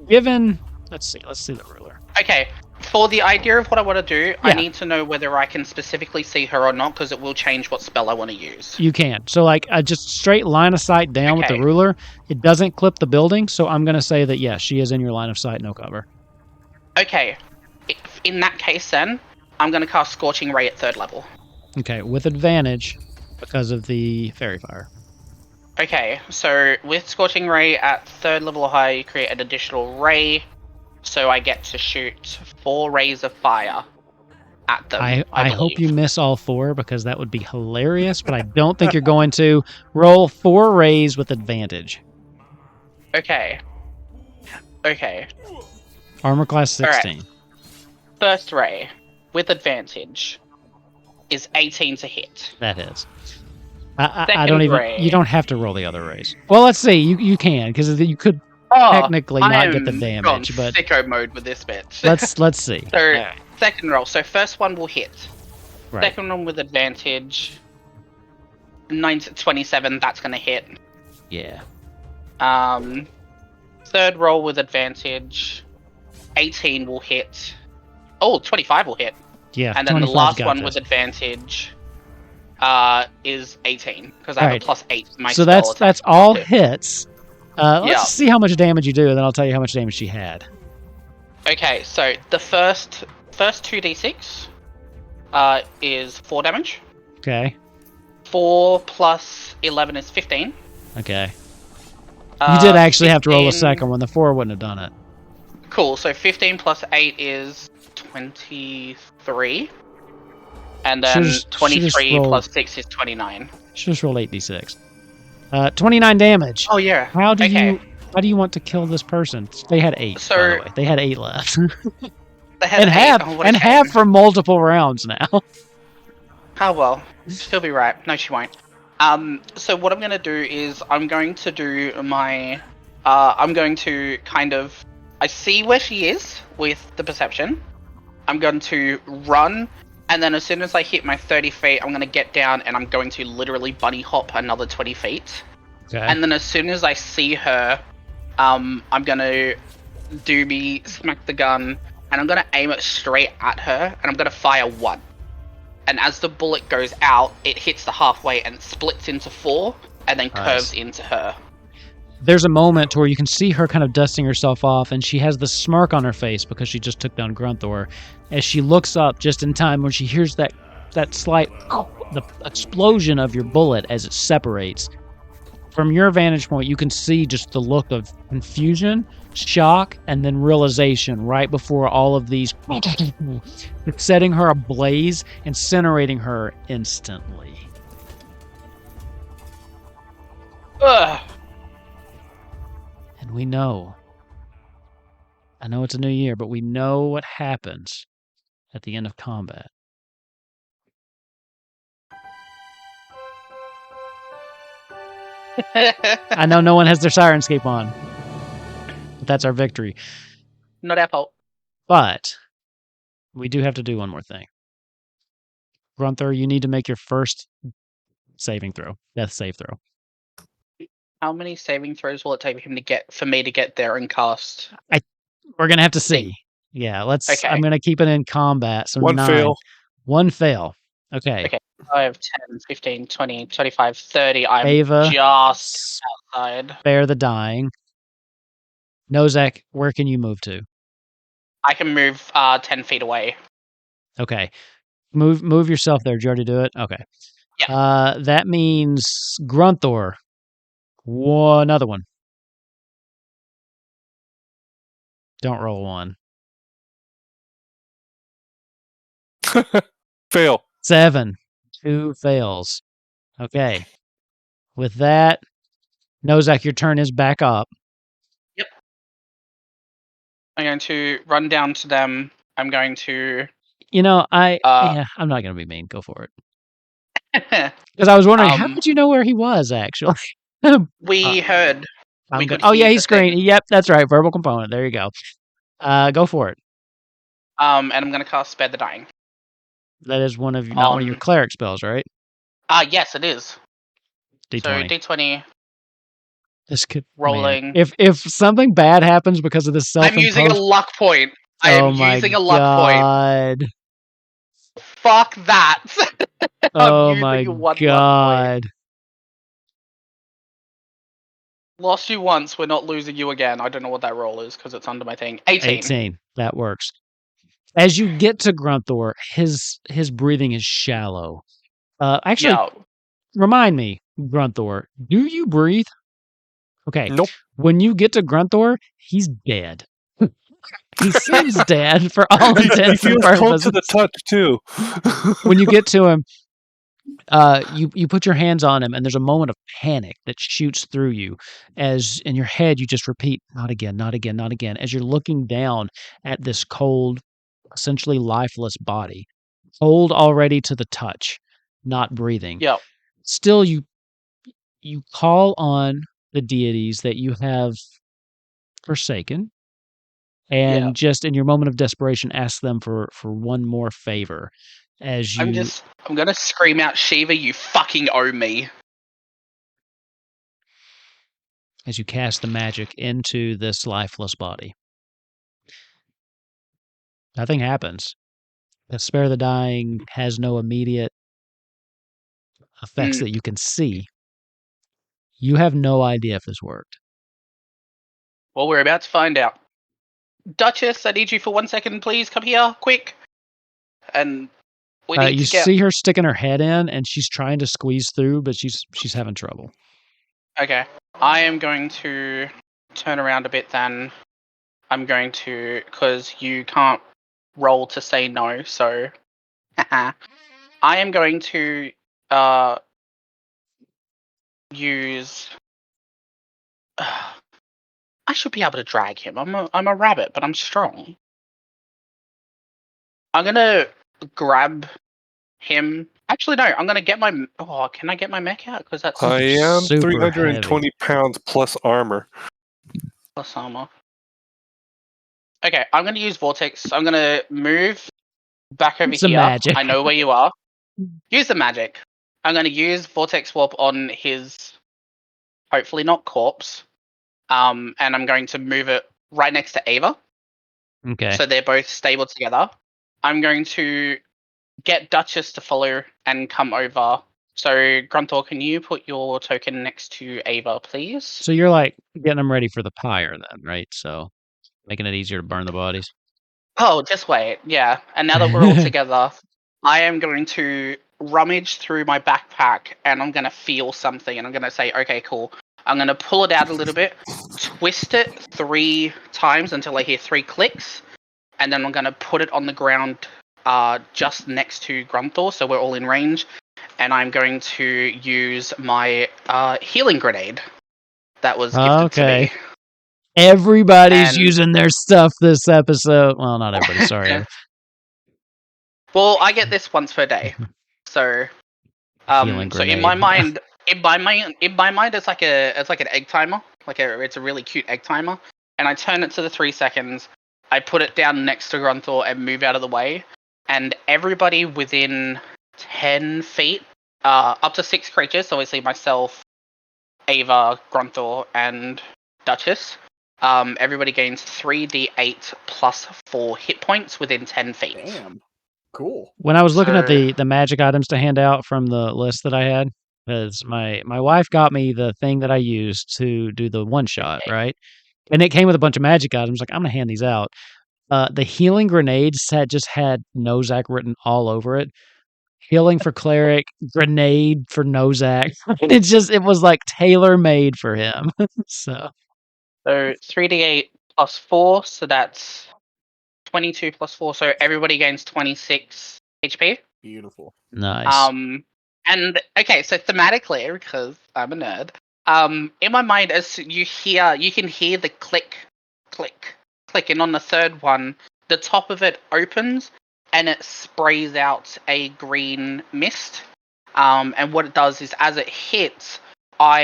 given. Let's see the ruler. Okay. For the idea of what I want to do, I Yeah. need to know whether I can specifically see her or not, because it will change what spell I want to use. You can. So, like, just straight line of sight down with the Okay. ruler. It doesn't clip the building. So, I'm going to say that, yes, she is in your line of sight, no cover. Okay. In that case, then, I'm going to cast Scorching Ray at 3rd level. Okay, with advantage because of the fairy fire. Okay, so with Scorching Ray at 3rd level or higher, you create an additional ray. So I get to shoot 4 rays of fire at them. I hope believe. you miss all 4 because that would be hilarious, but I don't think you're going to. Roll 4 rays with advantage. Okay. Okay. Armor class All right. 16. First ray, with advantage, is 18 to hit. That hits. I Second don't even. ray. You don't have to roll the other rays. Well, let's see. You can because you could Oh, technically not I get the am damage, gone but sicko mode with this bitch. let's see. So, second roll. So first one will hit. Right. Second one with advantage. 27, that's gonna hit. Yeah. Third roll with advantage. 18 will hit. Oh, 25 will hit. Yeah. And then the 25's last got one this. with advantage is 18 because I have Alright. a +8 to my So spell attack. that's all hits. Yeah. Let's see how much damage you do, and then I'll tell you how much damage she had. Okay, so the first 2d6 is 4 damage. Okay. 4 plus 11 is 15. Okay. You did actually have to roll a 15 second one. The 4 wouldn't have done it. Cool, so 15 plus 8 is 23. And then Should've just 23 rolled- plus 6 is 29. Should just roll 8d6. 29 damage. Oh, yeah. How do okay. you want to kill this person? They had 8. So- by the way. They had 8 left, They had and 8. have Oh, what a and have shame. for multiple rounds now. Oh, well. She'll be right. No, she won't. So what I'm going to do is I'm going to do my... I'm going to kind of... I see where she is with the perception. I'm going to run, and then as soon as I hit my 30 feet, I'm going to get down, and I'm going to literally bunny hop another 20 feet. Okay. And then as soon as I see her, I'm going to smack the gun, and I'm going to aim it straight at her, and I'm going to fire one. And as the bullet goes out, it hits the halfway and splits into 4, and then curves into her. There's a moment where you can see her kind of dusting herself off, and she has the smirk on her face because she just took down Grunthor. As she looks up just in time when she hears that slight the explosion of your bullet as it separates. From your vantage point, you can see just the look of confusion, shock, and then realization right before all of these, setting her ablaze, incinerating her instantly. Ugh. And we know. I know it's a new year, but we know what happens at the end of combat. I know no one has their Sirenscape on. But that's our victory. Not our fault. But we do have to do one more thing. Grunthor, you need to make your first saving throw. Death save throw. How many saving throws will it take for me to get there and cast? We're gonna have to see. Yeah, let's. Okay. I'm gonna keep it in combat. So 1 9. fail. 1 fail. Okay. 5, 10, 15, 20, 25, 30. I'm Ava, just outside. spare the dying. Nozak, where can you move to? I can move 10 feet away. Okay. Move yourself there. Did you already do it? Okay. Yeah. That means Grunthor. Another one. Don't roll 1. Fail. 7. 2 fails. Okay. With that, Nozak, your turn is back up. Yep. I'm going to run down to them. I'm going to... I'm not going to be mean. Go for it. Because I was wondering, how did you know where he was, actually? we heard. He's screaming. Yep, that's right. Verbal component. There you go. Go for it. And I'm going to cast Spare the Dying. That is one of your cleric spells, right? Yes, it is. D20. So D20. This could rolling. Man. If something bad happens because of this I'm using a luck point. I am using a luck point. Fuck that. Oh my god. Lost you once, we're not losing you again. I don't know what that roll is because it's under my thing. 18. That works. As you get to Grunthor, his breathing is shallow. Remind me, Grunthor, do you breathe? Okay. Nope. When you get to Grunthor, he's dead. He seems dead for all intents and purposes. Cold to the touch too. When you get to him, you put your hands on him, and there's a moment of panic that shoots through you, as in your head you just repeat, "Not again, not again, not again." As you're looking down at this cold, essentially lifeless body, cold already to the touch, not breathing. Yep. Still, you call on the deities that you have forsaken. And just in your moment of desperation, ask them for one more favor. As you, I'm gonna scream out, Shiva, you fucking owe me. As you cast the magic into this lifeless body, nothing happens. The Spare the Dying has no immediate effects that you can see. You have no idea if this worked. Well, we're about to find out. Duchess, I need you for 1 second, please. Come here, quick. And we need you to get... see her sticking her head in, and she's trying to squeeze through, but she's having trouble. Okay. I am going to turn around a bit then. I'm going to... Because you can't roll to say no, so... I am going to use... I should be able to drag him. I'm a rabbit, but I'm strong. I'm gonna grab him Actually, no. I'm gonna get my. Oh, can I get my mech out? Because that's I am Super 320 pounds plus armor. plus armor. Okay, I'm gonna use vortex. I'm gonna move back over Some here. magic. I know where you are. Use the magic. I'm gonna use vortex warp on his, hopefully not corpse. And I'm going to move it right next to Ava. Okay. So they're both stable together. I'm going to get Duchess to follow and come over. So, Grunthor, can you put your token next to Ava, please? So you're like getting them ready for the pyre then, right? So making it easier to burn the bodies. Oh, just wait. Yeah. And now that we're all together, I am going to rummage through my backpack and I'm going to feel something and I'm going to say, okay, cool. I'm going to pull it out a little bit, twist it 3 times until I hear 3 clicks, and then I'm going to put it on the ground just next to Grunthor, so we're all in range. And I'm going to use my healing grenade that was gifted to me. Everybody's And- using their stuff this episode. Well, not everybody. Sorry. Well, I get this once per day, so Healing so in grenade. my mind, it's like an egg timer, it's a really cute egg timer, and I turn it to the 3 seconds. I put it down next to Grunthor and move out of the way, and everybody within 10 feet, up to 6 creatures, so obviously myself, Ava, Grunthor, and Duchess. Everybody gains 3d8 plus 4 hit points within 10 feet. Damn. Cool. When I was looking at So- the magic items to hand out from the list that I had, because my wife got me the thing that I used to do the one shot, right? And it came with a bunch of magic items. Like, I'm gonna hand these out. The healing grenades just had Nozak written all over it. Healing for cleric, grenade for Nozak. It was like tailor made for him. So 3d8 plus 4, so that's 22 plus 4, so everybody gains 26 HP. Beautiful. nice. And okay, so thematically, because I'm a nerd, in my mind, as you can hear the click, click, click, and on the third one, the top of it opens and it sprays out a green mist. And what it does is, as it hits, how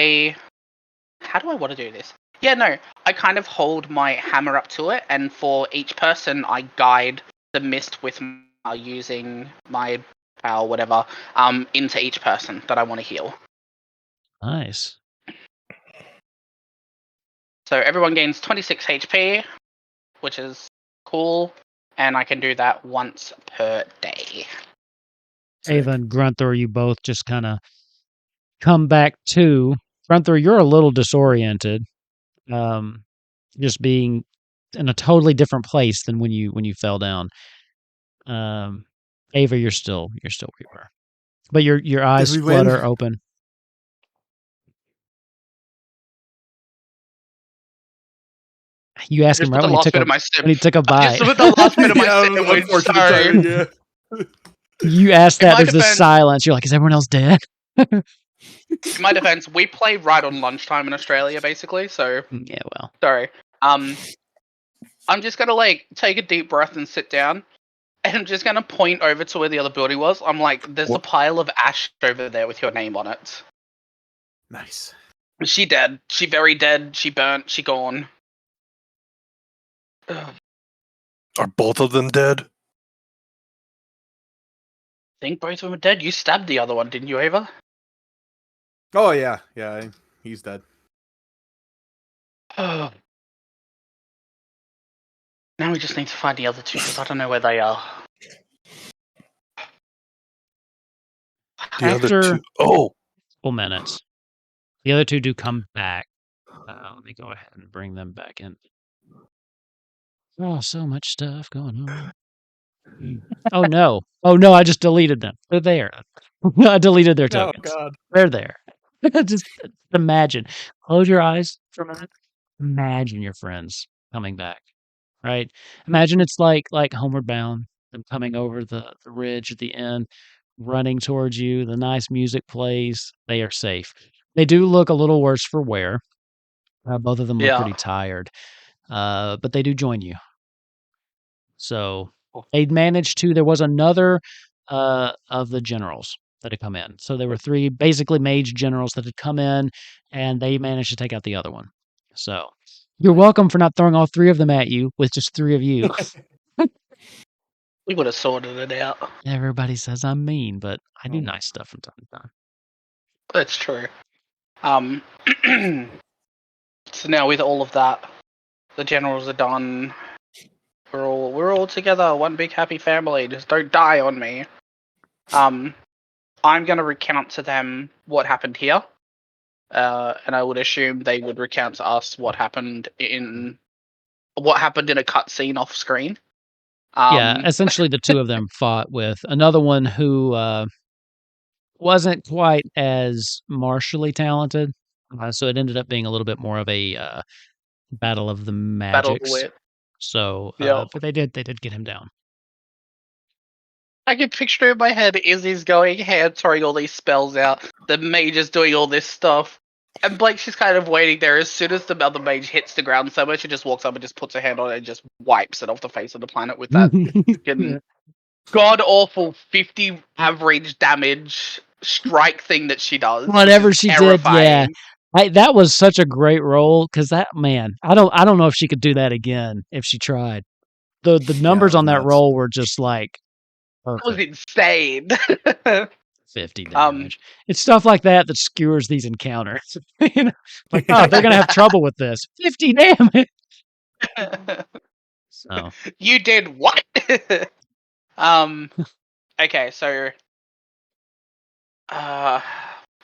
do I want to do this? Yeah, no, I kind of hold my hammer up to it, and for each person, I guide the mist with using my power, whatever, into each person that I want to heal. Nice. So everyone gains 26 HP, which is cool, and I can do that once per day. Ava and Grunthor, you both just kind of come back to. Grunthor, you're a little disoriented. Just being in a totally different place than when you fell down. Ava, you're still where you were, but your eyes we win? flutter open. You asked Just him put right the when he last took bit a of my sip. when he took a I bite. just put the last bit of my Yeah, sandwich. unfortunate Sorry. timing, yeah. You asked In that. my There's this defense- silence. You're like, is everyone else dead? In my defense, we play right on lunchtime in Australia, basically. So Yeah, well, sorry. I'm just gonna take a deep breath and sit down, and I'm just gonna point over to where the other building was. I'm like, there's a pile of ash over there with your name on it. Nice. She dead. She very dead. She burnt. She gone. Ugh. Are both of them dead? Think both of them are dead. You stabbed the other one, didn't you, Ava? Oh yeah, he's dead. Now we just need to find the other two because I don't know where they are. The other After two. Oh, couple minutes, the other two do come back. Let me go ahead and bring them back in. Oh, so much stuff going on. Oh no! I just deleted them. They're there. I deleted their Oh tokens. god. They're there. Just imagine. Close your eyes for a minute. Imagine your friends coming back. Right? Imagine it's like Homeward Bound. Them coming over the ridge at the end, running towards you. The nice music plays. They are safe. They do look a little worse for wear. Both of them look Yeah. pretty tired. But they do join you. So Cool. they'd managed to. There was another of the generals that had come in. So there were 3 basically mage generals that had come in, and they managed to take out the other one. So you're welcome for not throwing all 3 of them at you with just 3 of you. We would have sorted it out. Everybody says I'm mean, but I do nice stuff from time to time. That's true. So now with all of that, the generals are done. We're all together, one big happy family. Just don't die on me. I'm gonna recount to them what happened here, and I would assume they would recount to us what happened in a cutscene off screen. Yeah, essentially the 2 of them fought with another one who wasn't quite as martially talented, so it ended up being a little bit more of a battle of the Battle of the magics. Wit. So, Yeah. but they did get him down. I can picture in my head Izzy's going hand throwing all these spells out. The mage is doing all this stuff. And Blake's just kind of waiting there. As soon as the other mage hits the ground somewhere, she just walks up and just puts her hand on it and just wipes it off the face of the planet with that fucking god-awful 50 average damage strike thing that she does. Whatever she terrifying. did, yeah. That was such a great roll, because that, man, I don't know if she could do that again if she tried. The numbers Yeah, on that nuts. roll were just like That was perfect. insane. 50 damage. It's stuff like that that skewers these encounters. You know, like, oh, Yeah. they're gonna have trouble with this. 50 damage. So You did what? Okay, so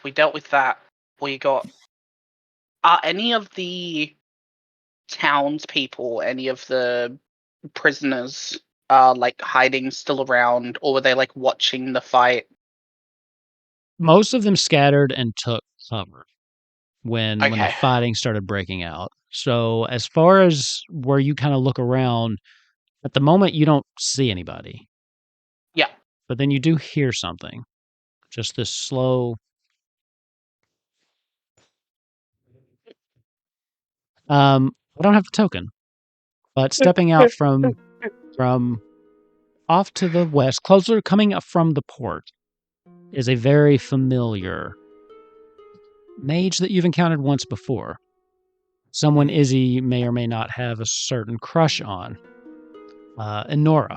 we dealt with that. We got are any of the townspeople, any of the prisoners like hiding still around, or were they like watching the fight? most of them scattered and took cover when the Okay. fighting started breaking out. So as far as where you kind of look around, at the moment you don't see anybody. Yeah. But then you do hear something. Just this slow. I don't have the token, but stepping out from off to the west, closer coming up from the port, is a very familiar mage that you've encountered once before. Someone Izzy may or may not have a certain crush on. Enora,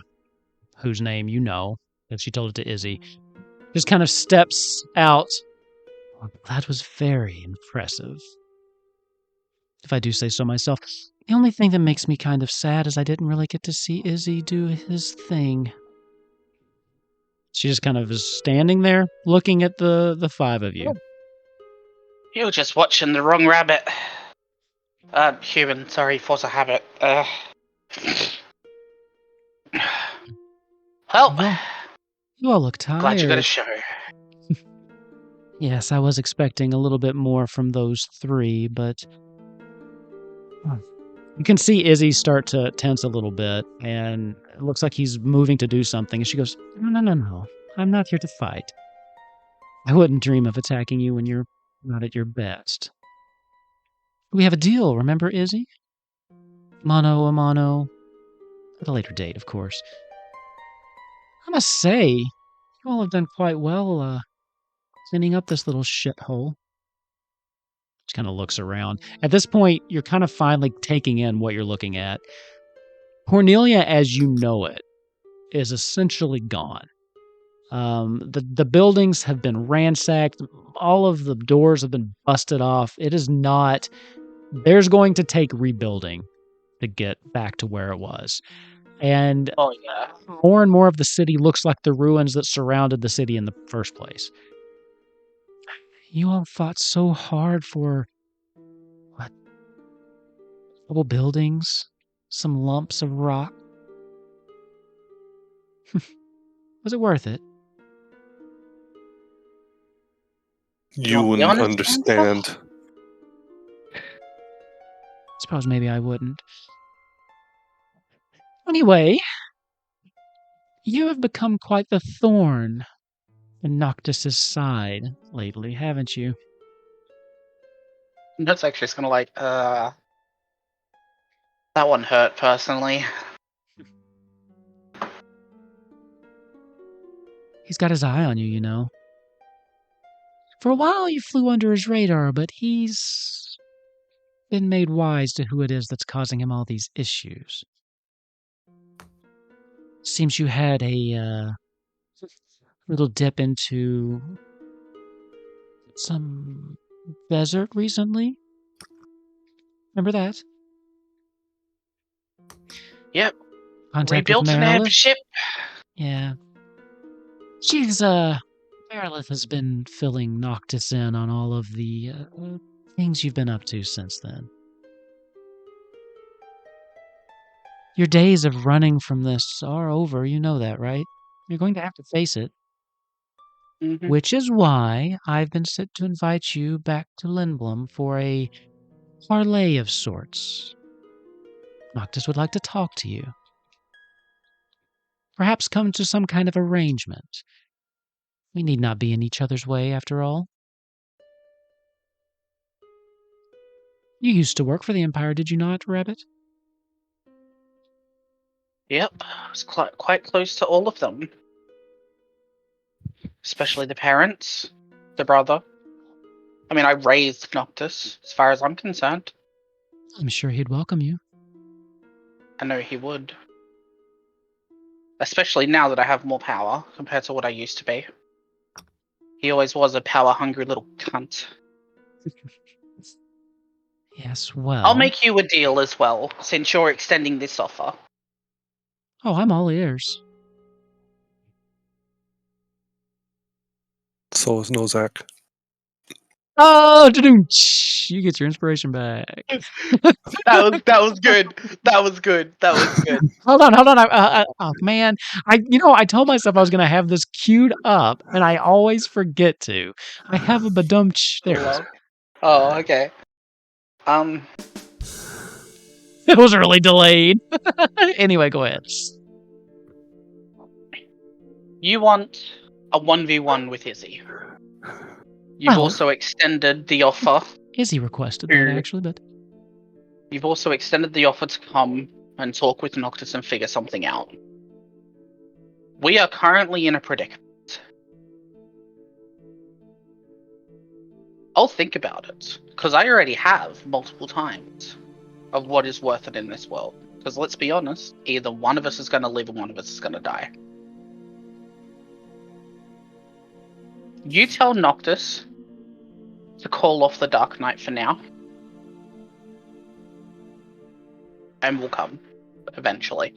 whose name you know, that she told it to Izzy, just kind of steps out. That was very impressive, if I do say so myself. The only thing that makes me kind of sad is I didn't really get to see Izzy do his thing. She just kind of is standing there, looking at the 5 of you. You're just watching the wrong rabbit. Human, sorry, force a habit. Well, you all look tired. glad you got a show. Yes, I was expecting a little bit more from those 3, but you can see Izzy start to tense a little bit, and it looks like he's moving to do something. And she goes, No. I'm not here to fight. I wouldn't dream of attacking you when you're not at your best. We have a deal, remember, Izzy? Mano a mano. At a later date, of course. I must say, you all have done quite well, cleaning up this little shithole. She kind of looks around. At this point, you're kind of finally taking in what you're looking at. Cornelia, as you know it, is essentially gone. The buildings have been ransacked. All of the doors have been busted off. It is not... There's going to take rebuilding to get back to where it was. And Oh, yeah. more and more of the city looks like the ruins that surrounded the city in the first place. You all fought so hard for... what? A couple buildings? Some lumps of rock? Was it worth it? You wouldn't understand. Suppose maybe I wouldn't. Anyway, you have become quite the thorn in Noctis's side lately, haven't you? That's actually just gonna like, that one hurt personally. He's got his eye on you, you know. For a while, you flew under his radar, but he's been made wise to who it is that's causing him all these issues. Seems you had a little dip into some desert recently. Remember that? Yep. Contact Rebuilt with an Merilith? airship. Yeah. She's, Merilith has been filling Noctis in on all of the things you've been up to since then. Your days of running from this are over, you know that, right? You're going to have to face it. Mm-hmm. Which is why I've been set to invite you back to Lindblom for a parlay of sorts. Noctis would like to talk to you. Perhaps come to some kind of arrangement. We need not be in each other's way, after all. You used to work for the Empire, did you not, Rabbit? Yep. I was quite close to all of them. Especially the parents, the brother. I mean, I raised Noctis, as far as I'm concerned. I'm sure he'd welcome you. I know he would. Especially now that I have more power compared to what I used to be. He always was a power-hungry little cunt. Yes, well... I'll make you a deal as well, since you're extending this offer. Oh, I'm all ears. So is Nozak. Oh, you get your inspiration back. That was good. That was good. That was good. Hold on. Oh man, I told myself I was gonna have this queued up, and I always forget to. I have a badumch. There it is. Oh, okay. It was really delayed. Anyway, go ahead. You want a 1v1 with Izzy. You've also extended the offer. Izzy requested that, actually, but... You've also extended the offer to come and talk with Noctis and figure something out. We are currently in a predicament. I'll think about it, because I already have multiple times of what is worth it in this world. Because let's be honest, either one of us is going to live and one of us is going to die. You tell Noctis to call off the Dark Knight for now. And we'll come, eventually.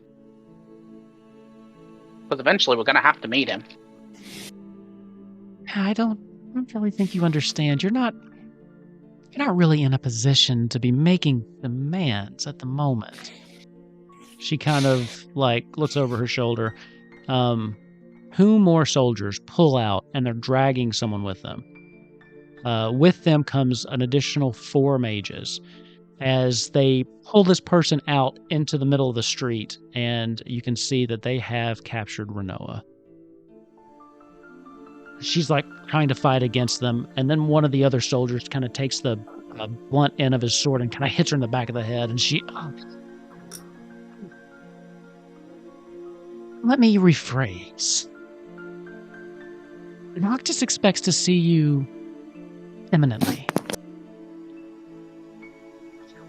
Because eventually we're going to have to meet him. I don't really think you understand. You're not really in a position to be making demands at the moment. She kind of, looks over her shoulder. 2 more soldiers pull out, and they're dragging someone with them. With them comes an additional 4 mages. As they pull this person out into the middle of the street, and you can see that they have captured Renoa. She's trying to fight against them, and then one of the other soldiers kind of takes the blunt end of his sword and kind of hits her in the back of the head, and she... Let me rephrase. Noctis expects to see you imminently.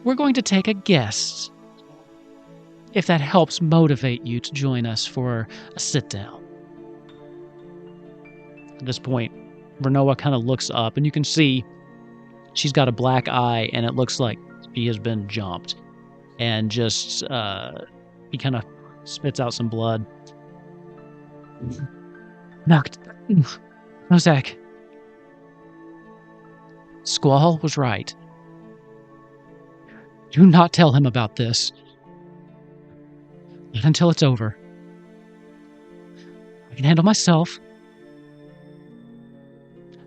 We're going to take a guess, if that helps motivate you to join us for a sit-down. At this point, Renoa kind of looks up, and you can see she's got a black eye, and it looks like she has been jumped. And just, he kind of spits out some blood. Nozak. Squall was right. Do not tell him about this. Not until it's over. I can handle myself.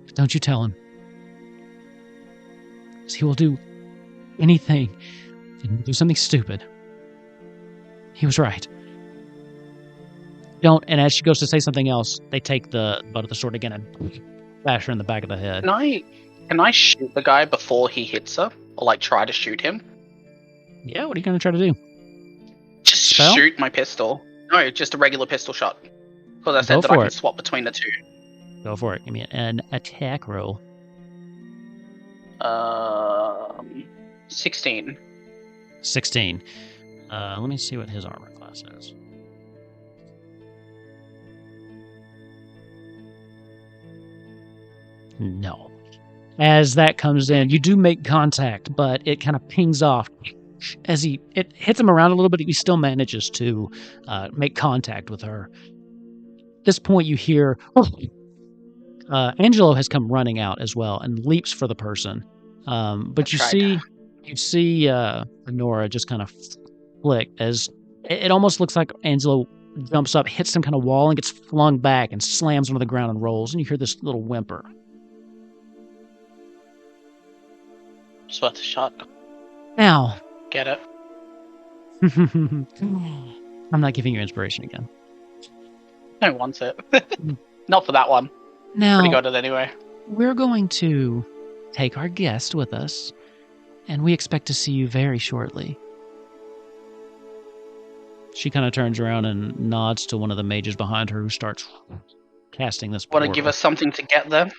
But don't you tell him. Because he will do anything. He will do something stupid. He was right. Don't, and as she goes to say something else, they take the butt of the sword again and bash her in the back of the head. Can I shoot the guy before he hits her? Or try to shoot him? Yeah, what are you going to try to do? Just Spell? shoot my pistol. No, just a regular pistol shot. Because I said that I can swap between the 2. Go for it. Give me an attack roll. 16. 16. Let me see what his armor class is. No. As that comes in, you do make contact, but it kind of pings off. As it hits him around a little bit, he still manages to make contact with her. At this point, you hear, Angelo has come running out as well and leaps for the person. But you see Nora just kind of flick as it almost looks like Angelo jumps up, hits some kind of wall, and gets flung back and slams onto the ground and rolls, and you hear this little whimper. It's worth a shot. Now. Get it? I'm not giving you inspiration again. I don't want it. Not for that one. Now, Pretty good at it anyway. We're going to take our guest with us, and we expect to see you very shortly. She kind of turns around and nods to one of the mages behind her who starts casting this portal. Want to give us something to get there?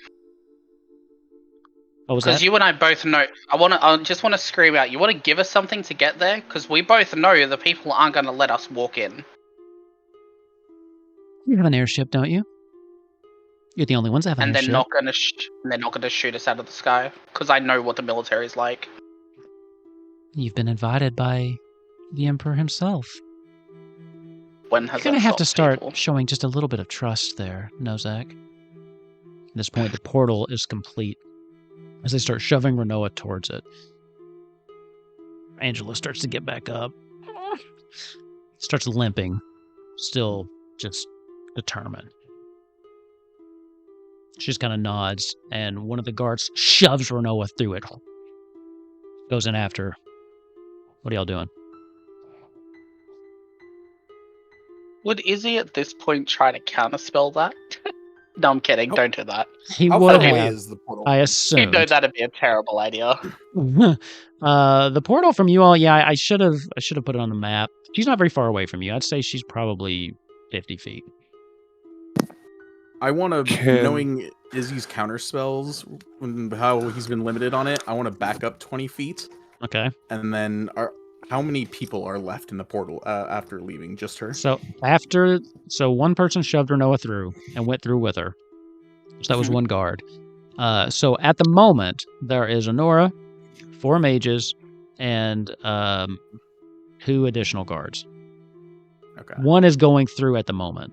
What was that? Because you and I both know. I just want to scream out. You want to give us something to get there? Because we both know the people aren't going to let us walk in. You have an airship, don't you? You're the only ones that have an and airship. they're not going to shoot us out of the sky. Because I know what the military is like. You've been invited by the Emperor himself. When has You're going to have to start people? showing just a little bit of trust there, Nozak. At this point, the portal is complete. As they start shoving Renoa towards it, Angela starts to get back up. Starts limping, still just determined. She just kind of nods, and one of the guards shoves Renoa through it. Goes in after her. What are y'all doing? Would Izzy at this point try to counterspell that? No, I'm kidding. Nope. Don't do that. He How would far away have, is the portal? I You assume. know that'd be a terrible idea. The portal from you all, yeah, I should have put it on the map. She's not very far away from you. I'd say she's probably 50 feet. I want to, knowing Izzy's counter spells and how he's been limited on it, I want to back up 20 feet. Okay. And then, how many people are left in the portal after leaving? Just her? So one person shoved Renoa through and went through with her. So that was one guard. So at the moment, there is Honora, 4 mages, and 2 additional guards. Okay. One is going through at the moment.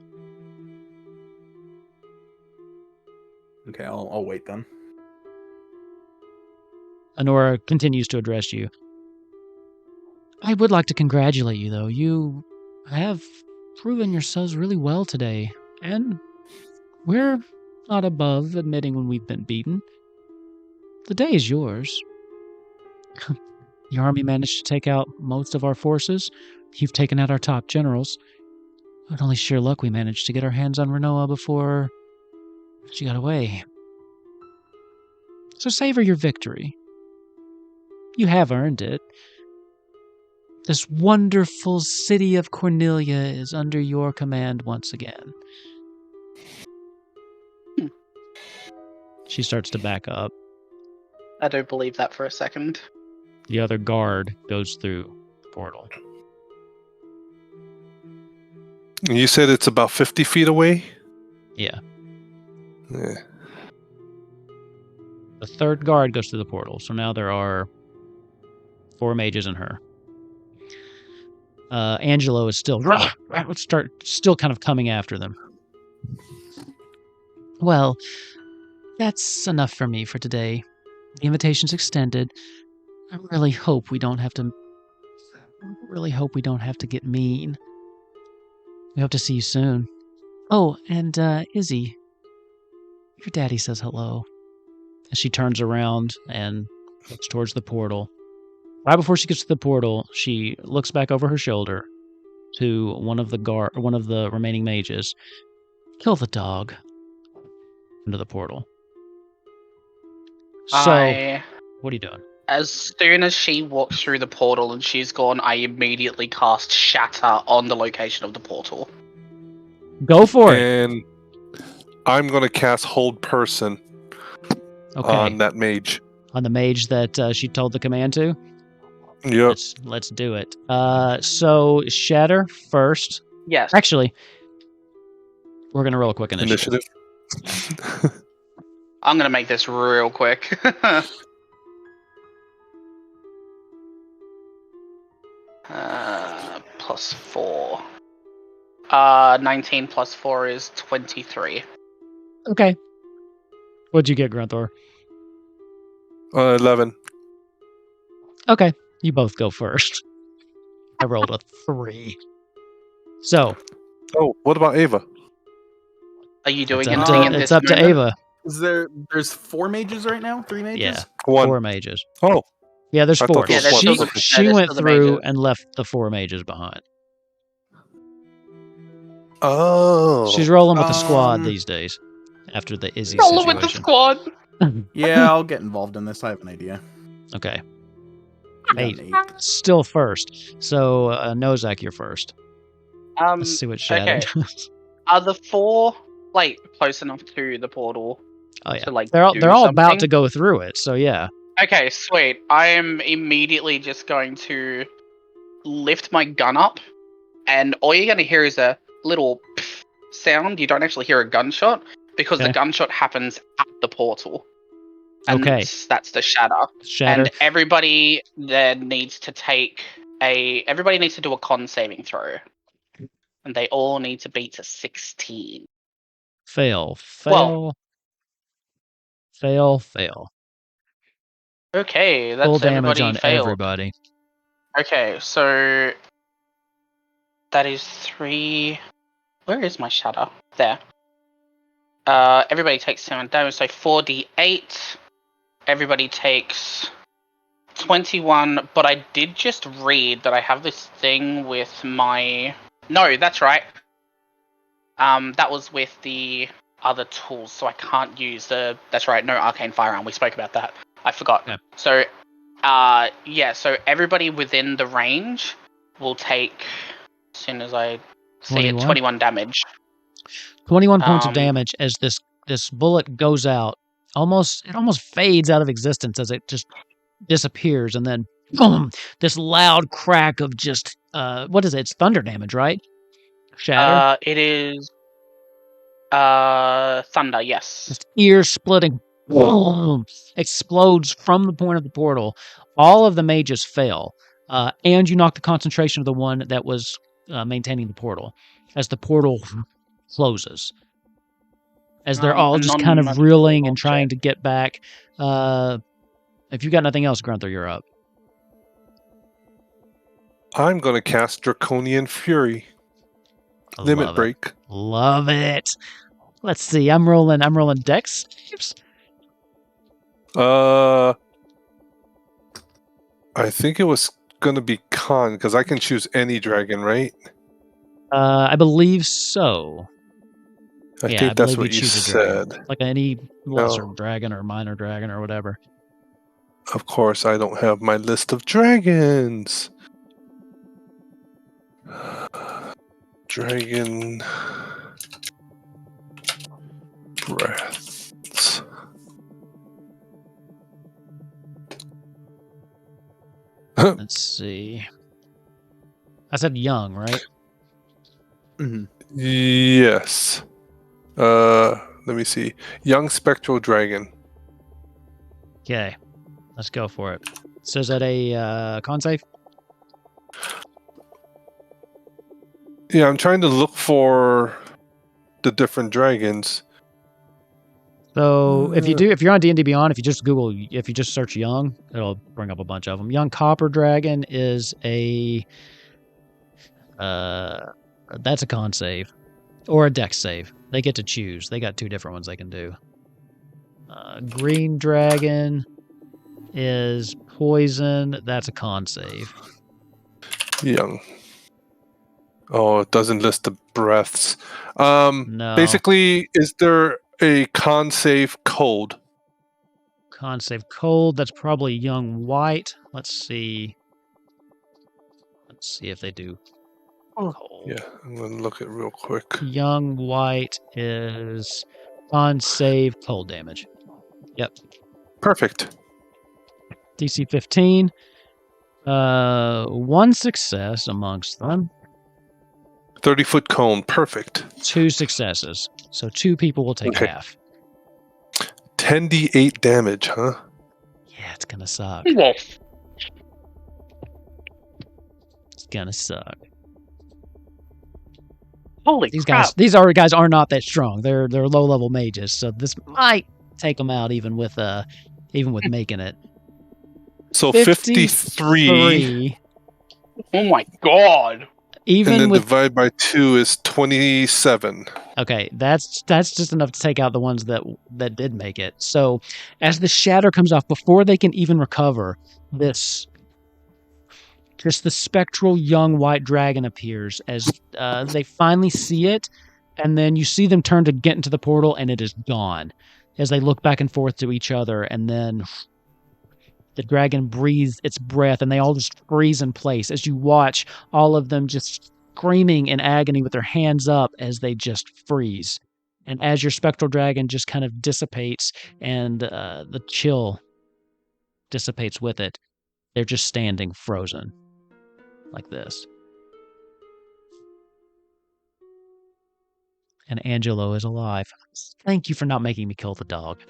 Okay, I'll wait then. Honora continues to address you. I would like to congratulate you, though. You have proven yourselves really well today, and we're not above admitting when we've been beaten. The day is yours. The army managed to take out most of our forces. You've taken out our top generals. With only sheer luck we managed to get our hands on Renoa before she got away. So savor your victory. You have earned it. This wonderful city of Cornelia is under your command once again. She starts to back up. I don't believe that for a second. The other guard goes through the portal. You said it's about 50 feet away? Yeah. Yeah. The third guard goes through the portal, so now there are 4 mages and her. Angelo is still kind of coming after them. Well, that's enough for me for today. The invitation's extended. I really hope we don't have to get mean. We hope to see you soon. Oh, and Izzy, your daddy says hello. As she turns around and looks towards the portal. Right before she gets to the portal, she looks back over her shoulder to one of the remaining mages. Kill the dog. Into the portal. So, what are you doing? As soon as she walks through the portal and she's gone, I immediately cast Shatter on the location of the portal. Go for it. And I'm going to cast Hold Person on that mage. on the mage that she told the command to. Yep. Let's do it. So Shatter first. Yes. Actually, we're gonna roll a quick initiative. I'm gonna make this real quick. +4. 19 plus 4 is 23. Okay. What'd you get, Grunthor? 11. Okay, you both go first. I rolled a 3. So Oh, what about Ava? Are you doing it's up anything in to, this it's up to moment? Ava. Is there's 4 mages right now? 3 mages? Yeah, 1. 4 mages. Oh, Yeah, there's I 4. thought there Yeah, was there's one. still She, the- she there's went still the through mages. and left the 4 mages behind. Oh. She's rolling with the squad Um, these days after the Izzy Rolling with the situation. squad. Yeah, I'll get involved in this. I have an idea. Okay, I got Eight. an 8. still first. So Nozak, you're first. Let's see what Shadow Okay. does. Are the 4 like close enough to the portal Oh yeah, to like they're do all about something? to go through it. So yeah. Okay, sweet. I am immediately just going to lift my gun up, and all you're going to hear is a little pff sound. You don't actually hear a gunshot because Okay. the gunshot happens at the portal. And Okay. that's the shatter. Shatter. And everybody then needs to everybody needs to do a con saving throw. And they all need to beat a 16. Fail. Well- Fail. Okay, that's Full damage everybody on failed. everybody. Okay, so that is 3. Where is my shatter? There. Everybody takes 7 damage, so 4d8. Everybody takes 21, but I did just read that I have this thing with my... No, that's right. That was with the other tools, so I can't use the... That's right, no arcane firearm. We spoke about that. I forgot. Yeah. So, so everybody within the range will take, as soon as I see it, 21 damage. 21 points of damage as this bullet goes out. It almost fades out of existence as it just disappears, and then boom, this loud crack of just what is it? It's thunder damage, right? Shatter. It is thunder, yes. Just ear splitting, boom, explodes from the point of the portal. All of the mages fail, and you knock the concentration of the one that was maintaining the portal as the portal closes. As they're all just kind of reeling and trying to get back. If you got nothing else, Grunther, you're up. I'm going to cast Draconian Fury. Limit break. Love it. Let's see. I'm rolling dex saves. I think it was going to be con because I can choose any dragon, right? I believe so. I think that's what you said. Like any lesser dragon or minor dragon or whatever. Of course, I don't have my list of dragons. Dragon breaths. Let's see. I said young, right? Mm-hmm. Yes. Let me see. Young spectral dragon. Okay. Let's go for it. So is that a con save? Yeah, I'm trying to look for the different dragons. So if you're on D&D Beyond, if you just search young, it'll bring up a bunch of them. Young copper dragon is that's a con save or a dex save. They get to choose. They got 2 different ones they can do. Green dragon is poison. That's a con save. Young. Oh, it doesn't list the breaths. No. Basically, is there a con save cold? Con save cold. That's probably young white. Let's see if they do cold. Yeah, I'm going to look it real quick. Young white is con save cold damage. Yep. Perfect. DC 15. One success amongst them. 30-foot cone, perfect. 2 successes. So 2 people will take Okay. half. 10d8 damage, huh? Yeah, it's gonna suck. Yes. It's gonna suck. Holy crap. These guys are not that strong. They're low level mages, so this might take them out even with making it. So 53. 53. Oh my god. Even And then with divide by 2 is 27. okay, that's just enough to take out the ones that did make it. So as the shatter comes off, before they can even recover, the spectral young white dragon appears as they finally see it, and then you see them turn to get into the portal, and it is gone. As they look back and forth to each other, and then the dragon breathes its breath, and they all just freeze in place as you watch all of them just screaming in agony with their hands up as they just freeze. And as your spectral dragon just kind of dissipates and the chill dissipates with it, they're just standing frozen like this. And Angelo is alive. Thank you for not making me kill the dog.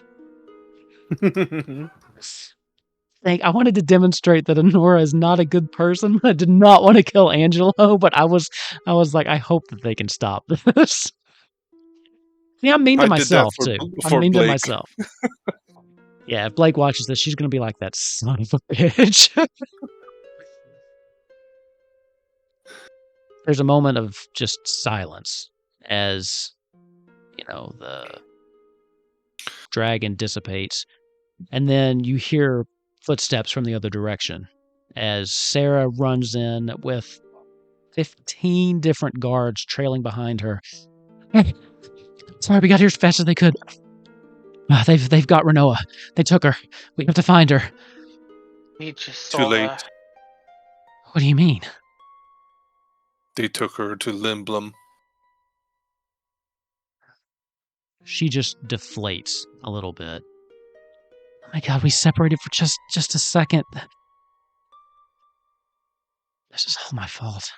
I wanted to demonstrate that Honora is not a good person. I did not want to kill Angelo, but I was like, I hope that they can stop this. See, I'm mean to myself too. I'm mean to myself. Yeah, if Blake watches this, she's gonna be like, that son of a bitch. There's a moment of just silence as, the dragon dissipates. And then you hear footsteps from the other direction as Sarah runs in with 15 different guards trailing behind her. Hey, sorry, we got here as fast as they could. They've got Renoa. They took her. We have to find her. We just saw Too late. her. What do you mean? They took her to Limblum. She just deflates a little bit. Oh my god, we separated for just a second. This is all my fault.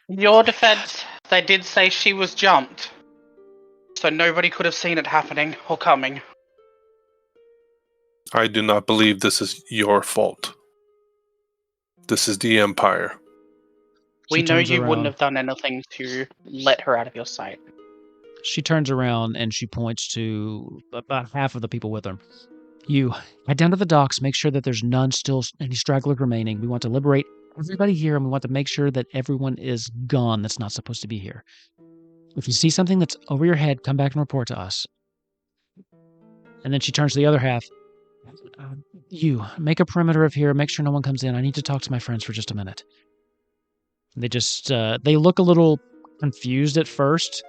In your defense, they did say she was jumped. So nobody could have seen it happening or coming. I do not believe this is your fault. This is the Empire. We She know turns you wouldn't around. have done anything to let her out of your sight. She turns around and she points to about half of the people with her. You, head down to the docks, make sure that there's any stragglers remaining. We want to liberate everybody here, and we want to make sure that everyone is gone that's not supposed to be here. If you see something that's over your head, come back and report to us. And then she turns to the other half. You, make a perimeter of here, make sure no one comes in. I need to talk to my friends for just a minute. They just, they look a little confused at first,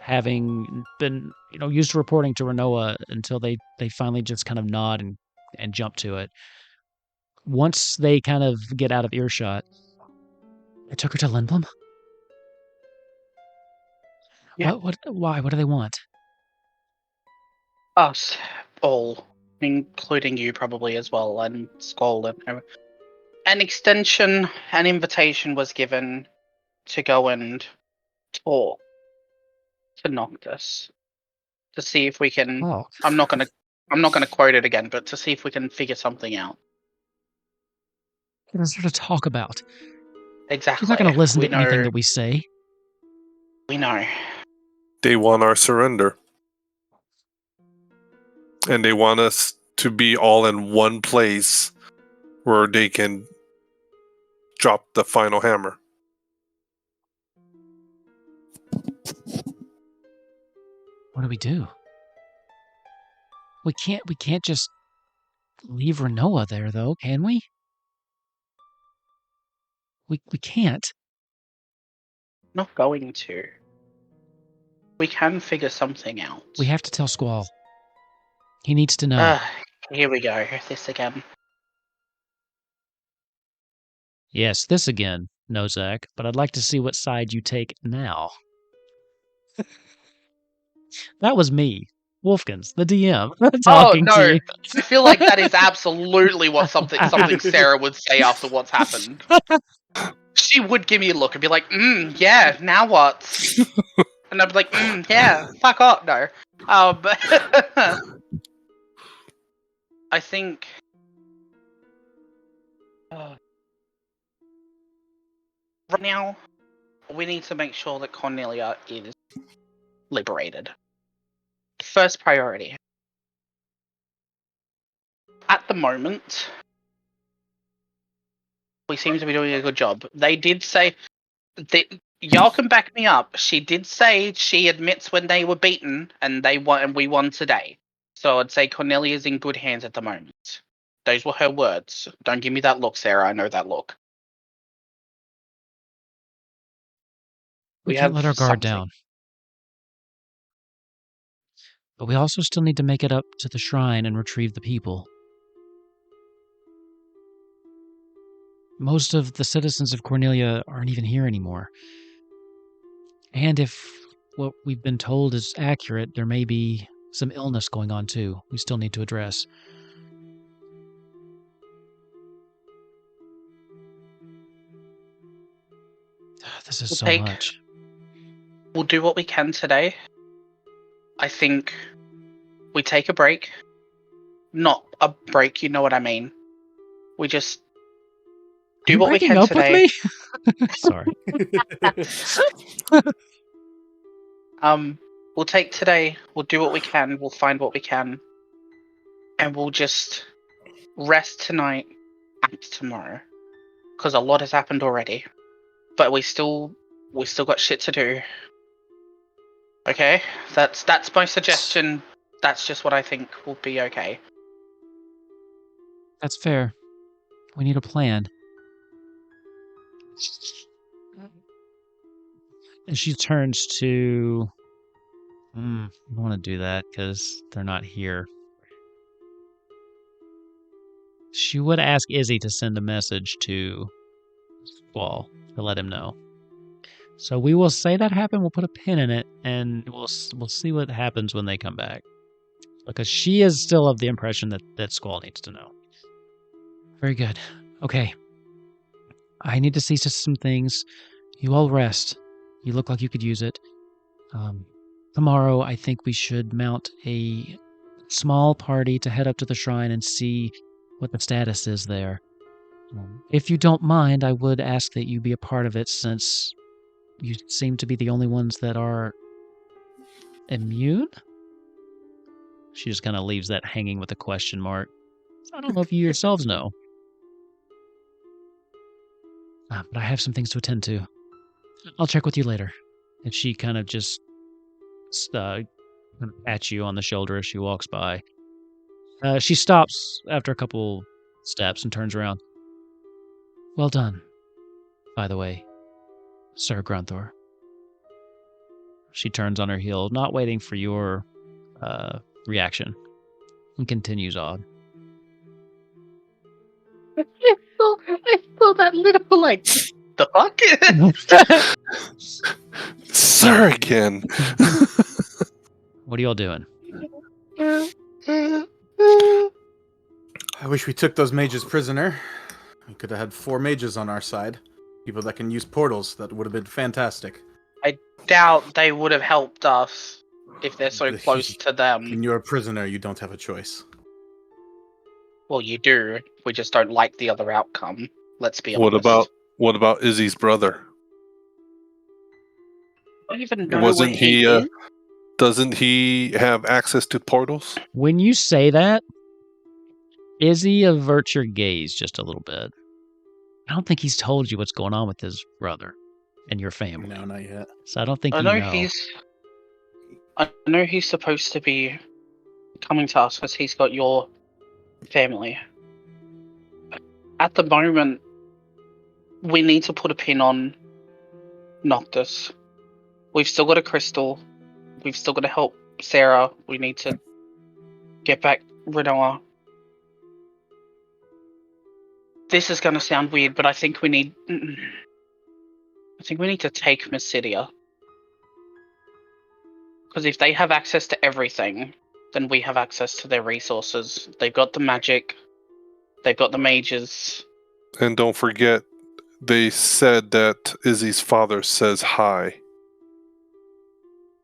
having been, used to reporting to Renoa until they finally just kind of nod and jump to it. Once they kind of get out of earshot, I took her to Lindblom? Yeah. Why? What do they want? Us, all, including you probably as well, and Skull. An extension, an invitation was given to go and talk to Noctis to see if we can. Oh, I'm not gonna quote it again, but to see if we can figure something out. what is there to talk about? Exactly. She's not going to listen We to anything know- that we say. We know. They want our surrender. And they want us to be all in one place where they can drop the final hammer. What do we do? We can't just leave Renoa there, though, can we? We can't. Not going to. We can figure something out. We have to tell Squall. He needs to know. Here we go. This again. Yes, this again, Nozak, but I'd like to see what side you take now. That was me. Wolfkins, the DM, Oh talking to no! you. I feel like that is absolutely what something Sarah would say after what's happened. She would give me a look and be like, yeah, now what? And I'd be like, yeah, fuck off, no. But I think right now we need to make sure that Cornelia is liberated. First priority. At the moment, we seem to be doing a good job. They did say y'all can back me up. She did say she admits when they were beaten and they won and we won today. So I'd say Cornelia's in good hands at the moment. Those were her words. Don't give me that look, Sarah. I know that look. We can't let our guard something. down. But we also still need to make it up to the shrine and retrieve the people. Most of the citizens of Cornelia aren't even here anymore. And if what we've been told is accurate, there may be some illness going on too. We still need to address. This is so much. We'll do what we can today. I think we take a break. Not a break, you know what I mean. We just do what we can up today. With me? Sorry. We'll take today. We'll do what we can. We'll find what we can, and we'll just rest tonight and tomorrow, because a lot has happened already. But we still got shit to do. Okay, that's my suggestion. That's just what I think will be okay. That's fair. We need a plan. And she turns to... I don't want to do that because they're not here. She would ask Izzy to send a message to Squall to let him know. So we will say that happened. We'll put a pin in it, and we'll see what happens when they come back. Because she is still of the impression that Squall needs to know. Very good. Okay. I need to see some things. You all rest. You look like you could use it. Tomorrow, I think we should mount a small party to head up to the shrine and see what the status is there. If you don't mind, I would ask that you be a part of it, since you seem to be the only ones that are immune? She just kind of leaves that hanging with a question mark. I don't know if you yourselves know. But I have some things to attend to. I'll check with you later. And she kind of just pats you on the shoulder as she walks by. She stops after a couple steps and turns around. Well done, by the way, Sir Grunthor. She turns on her heel, not waiting for your reaction, and continues on. I saw that little, like, the fuck? Sir again. What are y'all doing? I wish we took those mages prisoner. We could have had 4 mages on our side. People that can use portals. That would have been fantastic. I doubt they would have helped us if they're so close to them. When you're a prisoner, you don't have a choice. Well, you do. We just don't like the other outcome. Let's be honest. What about Izzy's brother? I don't even know where he is. Doesn't he have access to portals? When you say that, Izzy, avert your gaze just a little bit. I don't think he's told you what's going on with his brother and your family. No, not yet. So I don't think I know he's supposed to be coming to us because he's got your family. At the moment, we need to put a pin on Noctis. We've still got a crystal. We've still got to help Sarah. We need to get back Renoa. This is going to sound weird, but I think we need to take Mysidia. Because if they have access to everything, then we have access to their resources. They've got the magic. They've got the mages. And don't forget, they said that Izzy's father says hi.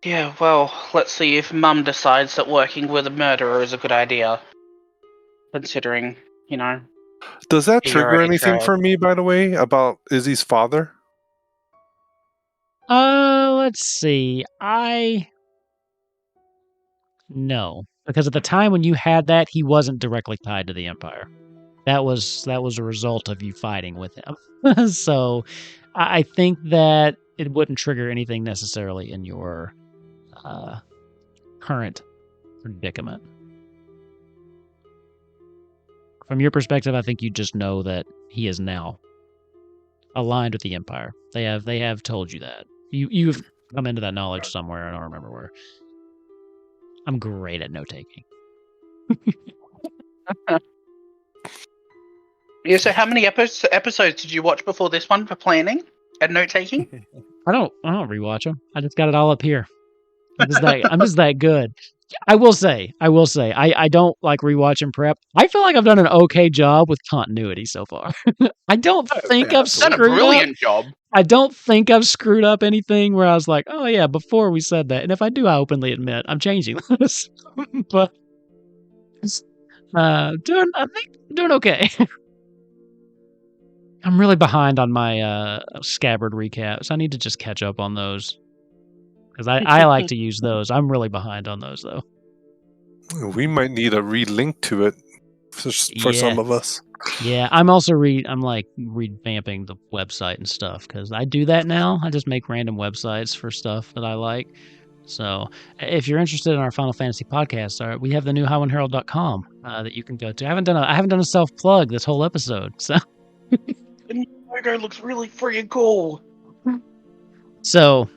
Yeah, well, let's see if Mum decides that working with a murderer is a good idea. Considering, Does that You're trigger already anything tried. for me, by the way, about Izzy's father? Let's see. No, because at the time when you had that, he wasn't directly tied to the Empire. That was a result of you fighting with him. So, I think that it wouldn't trigger anything necessarily in your current predicament. From your perspective, I think you just know that he is now aligned with the Empire. They have told you that. You've come into that knowledge somewhere. I don't remember where. I'm great at note taking. Yeah, so how many episodes did you watch before this one for planning and note taking? I don't rewatch them. I just got it all up here. I'm just that good. I will say, I don't like rewatching prep. I feel like I've done an okay job with continuity so far. I don't think yeah, I've that's Done a screwed up. brilliant job. I don't think I've screwed up anything where I was like, oh yeah, before we said that. And if I do, I openly admit I'm changing this. But I think doing okay. I'm really behind on my Scabard recaps. I need to just catch up on those. Because I like to use those. I'm really behind on those though. We might need a relink to it for some of us. Yeah, I'm also revamping the website and stuff because I do that now. I just make random websites for stuff that I like. So if you're interested in our Final Fantasy podcast, we have the new highwineherald.com that you can go to. I haven't done a self plug this whole episode. So The new logo looks really freaking cool. so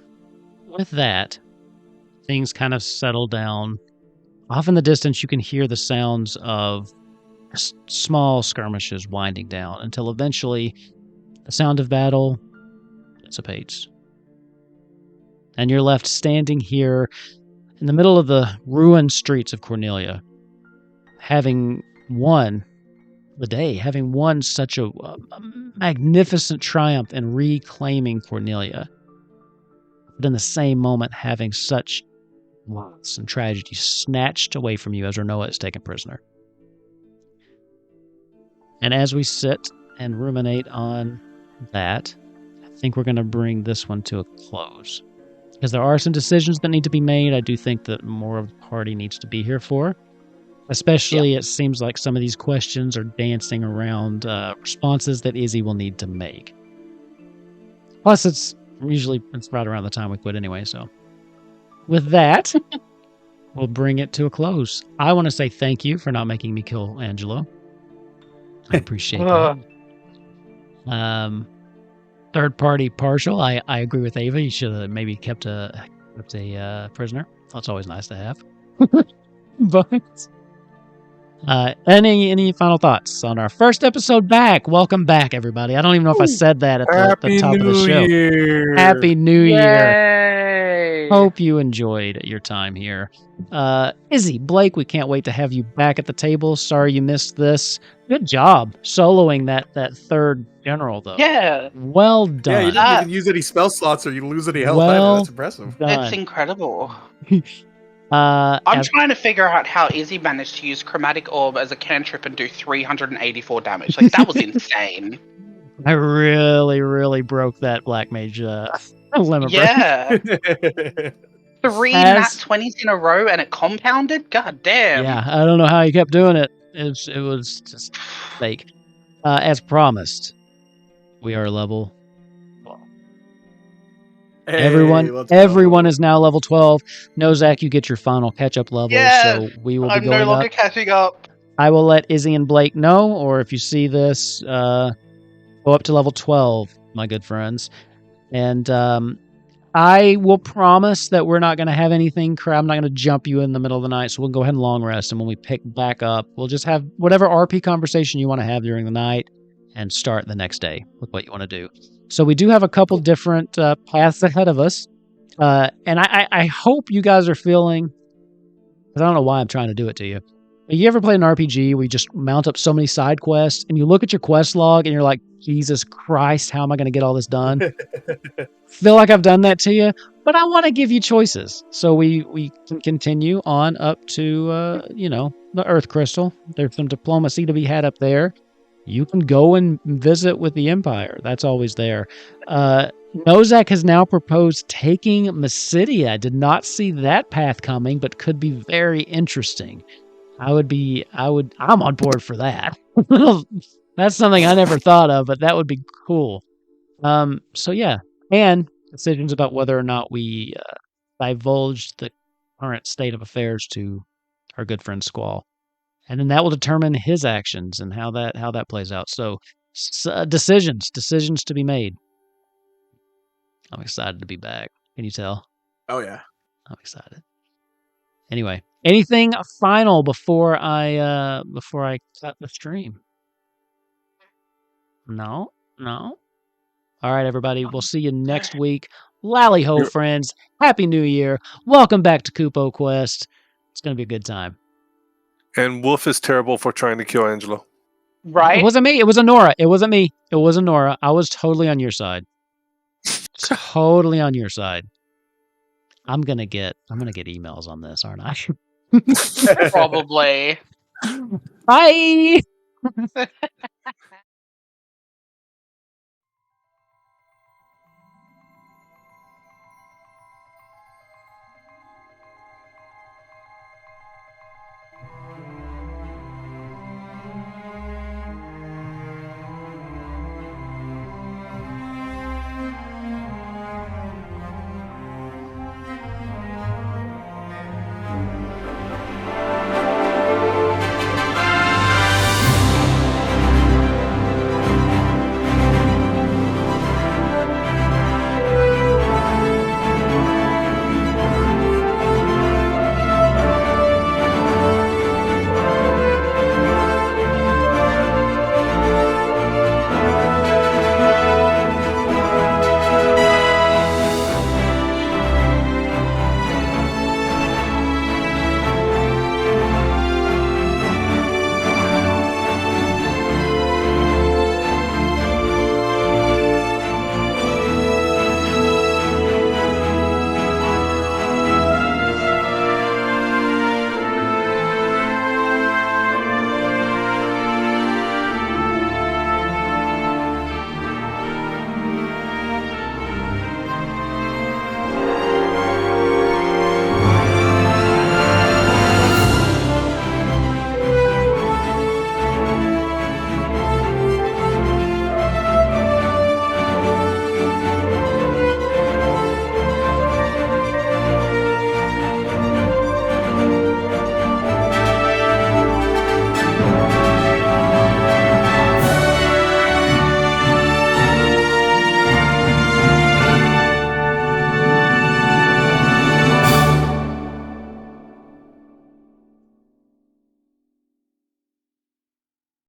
with that, things kind of settle down. Off in the distance, you can hear the sounds of small skirmishes winding down until eventually the sound of battle dissipates. And you're left standing here in the middle of the ruined streets of Cornelia, having won such a magnificent triumph in reclaiming Cornelia, but in the same moment having such loss and tragedy snatched away from you as Renoa is taken prisoner. And as we sit and ruminate on that, I think we're going to bring this one to a close. Because there are some decisions that need to be made. I do think that more of the party needs to be here for. Especially, It seems like some of these questions are dancing around responses that Izzy will need to make. Plus, it's right around the time we quit anyway, so. With that, we'll bring it to a close. I want to say thank you for not making me kill Angelo. I appreciate that. Third party partial. I agree with Ava. You should have maybe kept a prisoner. That's always nice to have. But any final thoughts on our first episode back? Welcome back, everybody. I don't even know if I said that at the top of the show. Year. Happy New Year. Yay! Hope you enjoyed your time here. Izzy, Blake, we can't wait to have you back at the table. Sorry you missed this. Good job soloing that third general, though. Yeah. Well done. Yeah, you didn't even use any spell slots or you lose any health Well either. That's impressive. done. It's incredible. I'm I'm trying to figure out how Izzy managed to use Chromatic Orb as a cantrip and do 384 damage. Like, that was insane. I really, really broke that Black Mage limit. Yeah. 3 nat 20s in a row and it compounded? God damn. Yeah, I don't know how he kept doing it. It was just fake. As promised, we are level 12. Hey, Everyone is now level 12. No, Zach, you get your final catch-up level, Yes! so we will be I'm going no longer up. catching up. I will let Izzy and Blake know, or if you see this, go up to level 12, my good friends. And I will promise that we're not going to have anything. I'm not going to jump you in the middle of the night, so we'll go ahead and long rest. And when we pick back up, we'll just have whatever RP conversation you want to have during the night and start the next day with what you want to do. So we do have a couple different paths ahead of us. And I hope you guys are feeling because I don't know why I'm trying to do it to you. You ever play an RPG where you just mount up so many side quests and you look at your quest log and you're like, Jesus Christ, how am I going to get all this done? Feel like I've done that to you, but I want to give you choices. So we can continue on up to, the Earth Crystal. There's some diplomacy to be had up there. You can go and visit with the Empire. That's always there. Nozak has now proposed taking Mysidia. Did not see that path coming, but could be very interesting. I'm on board for that. That's something I never thought of, but that would be cool. So yeah, and decisions about whether or not we divulge the current state of affairs to our good friend Squall, and then that will determine his actions and how that plays out. So decisions to be made. I'm excited to be back. Can you tell? Oh yeah. I'm excited. Anyway, anything final before I cut the stream? No. All right, everybody. We'll see you next week. Lally ho, friends. Happy New Year. Welcome back to Kupo Quest. It's gonna be a good time. And Wolf is terrible for trying to kill Angelo. Right? It wasn't me. It was Honora. It wasn't me. It was Honora. I was totally on your side. Totally on your side. I'm gonna get emails on this, aren't I? Probably. Bye.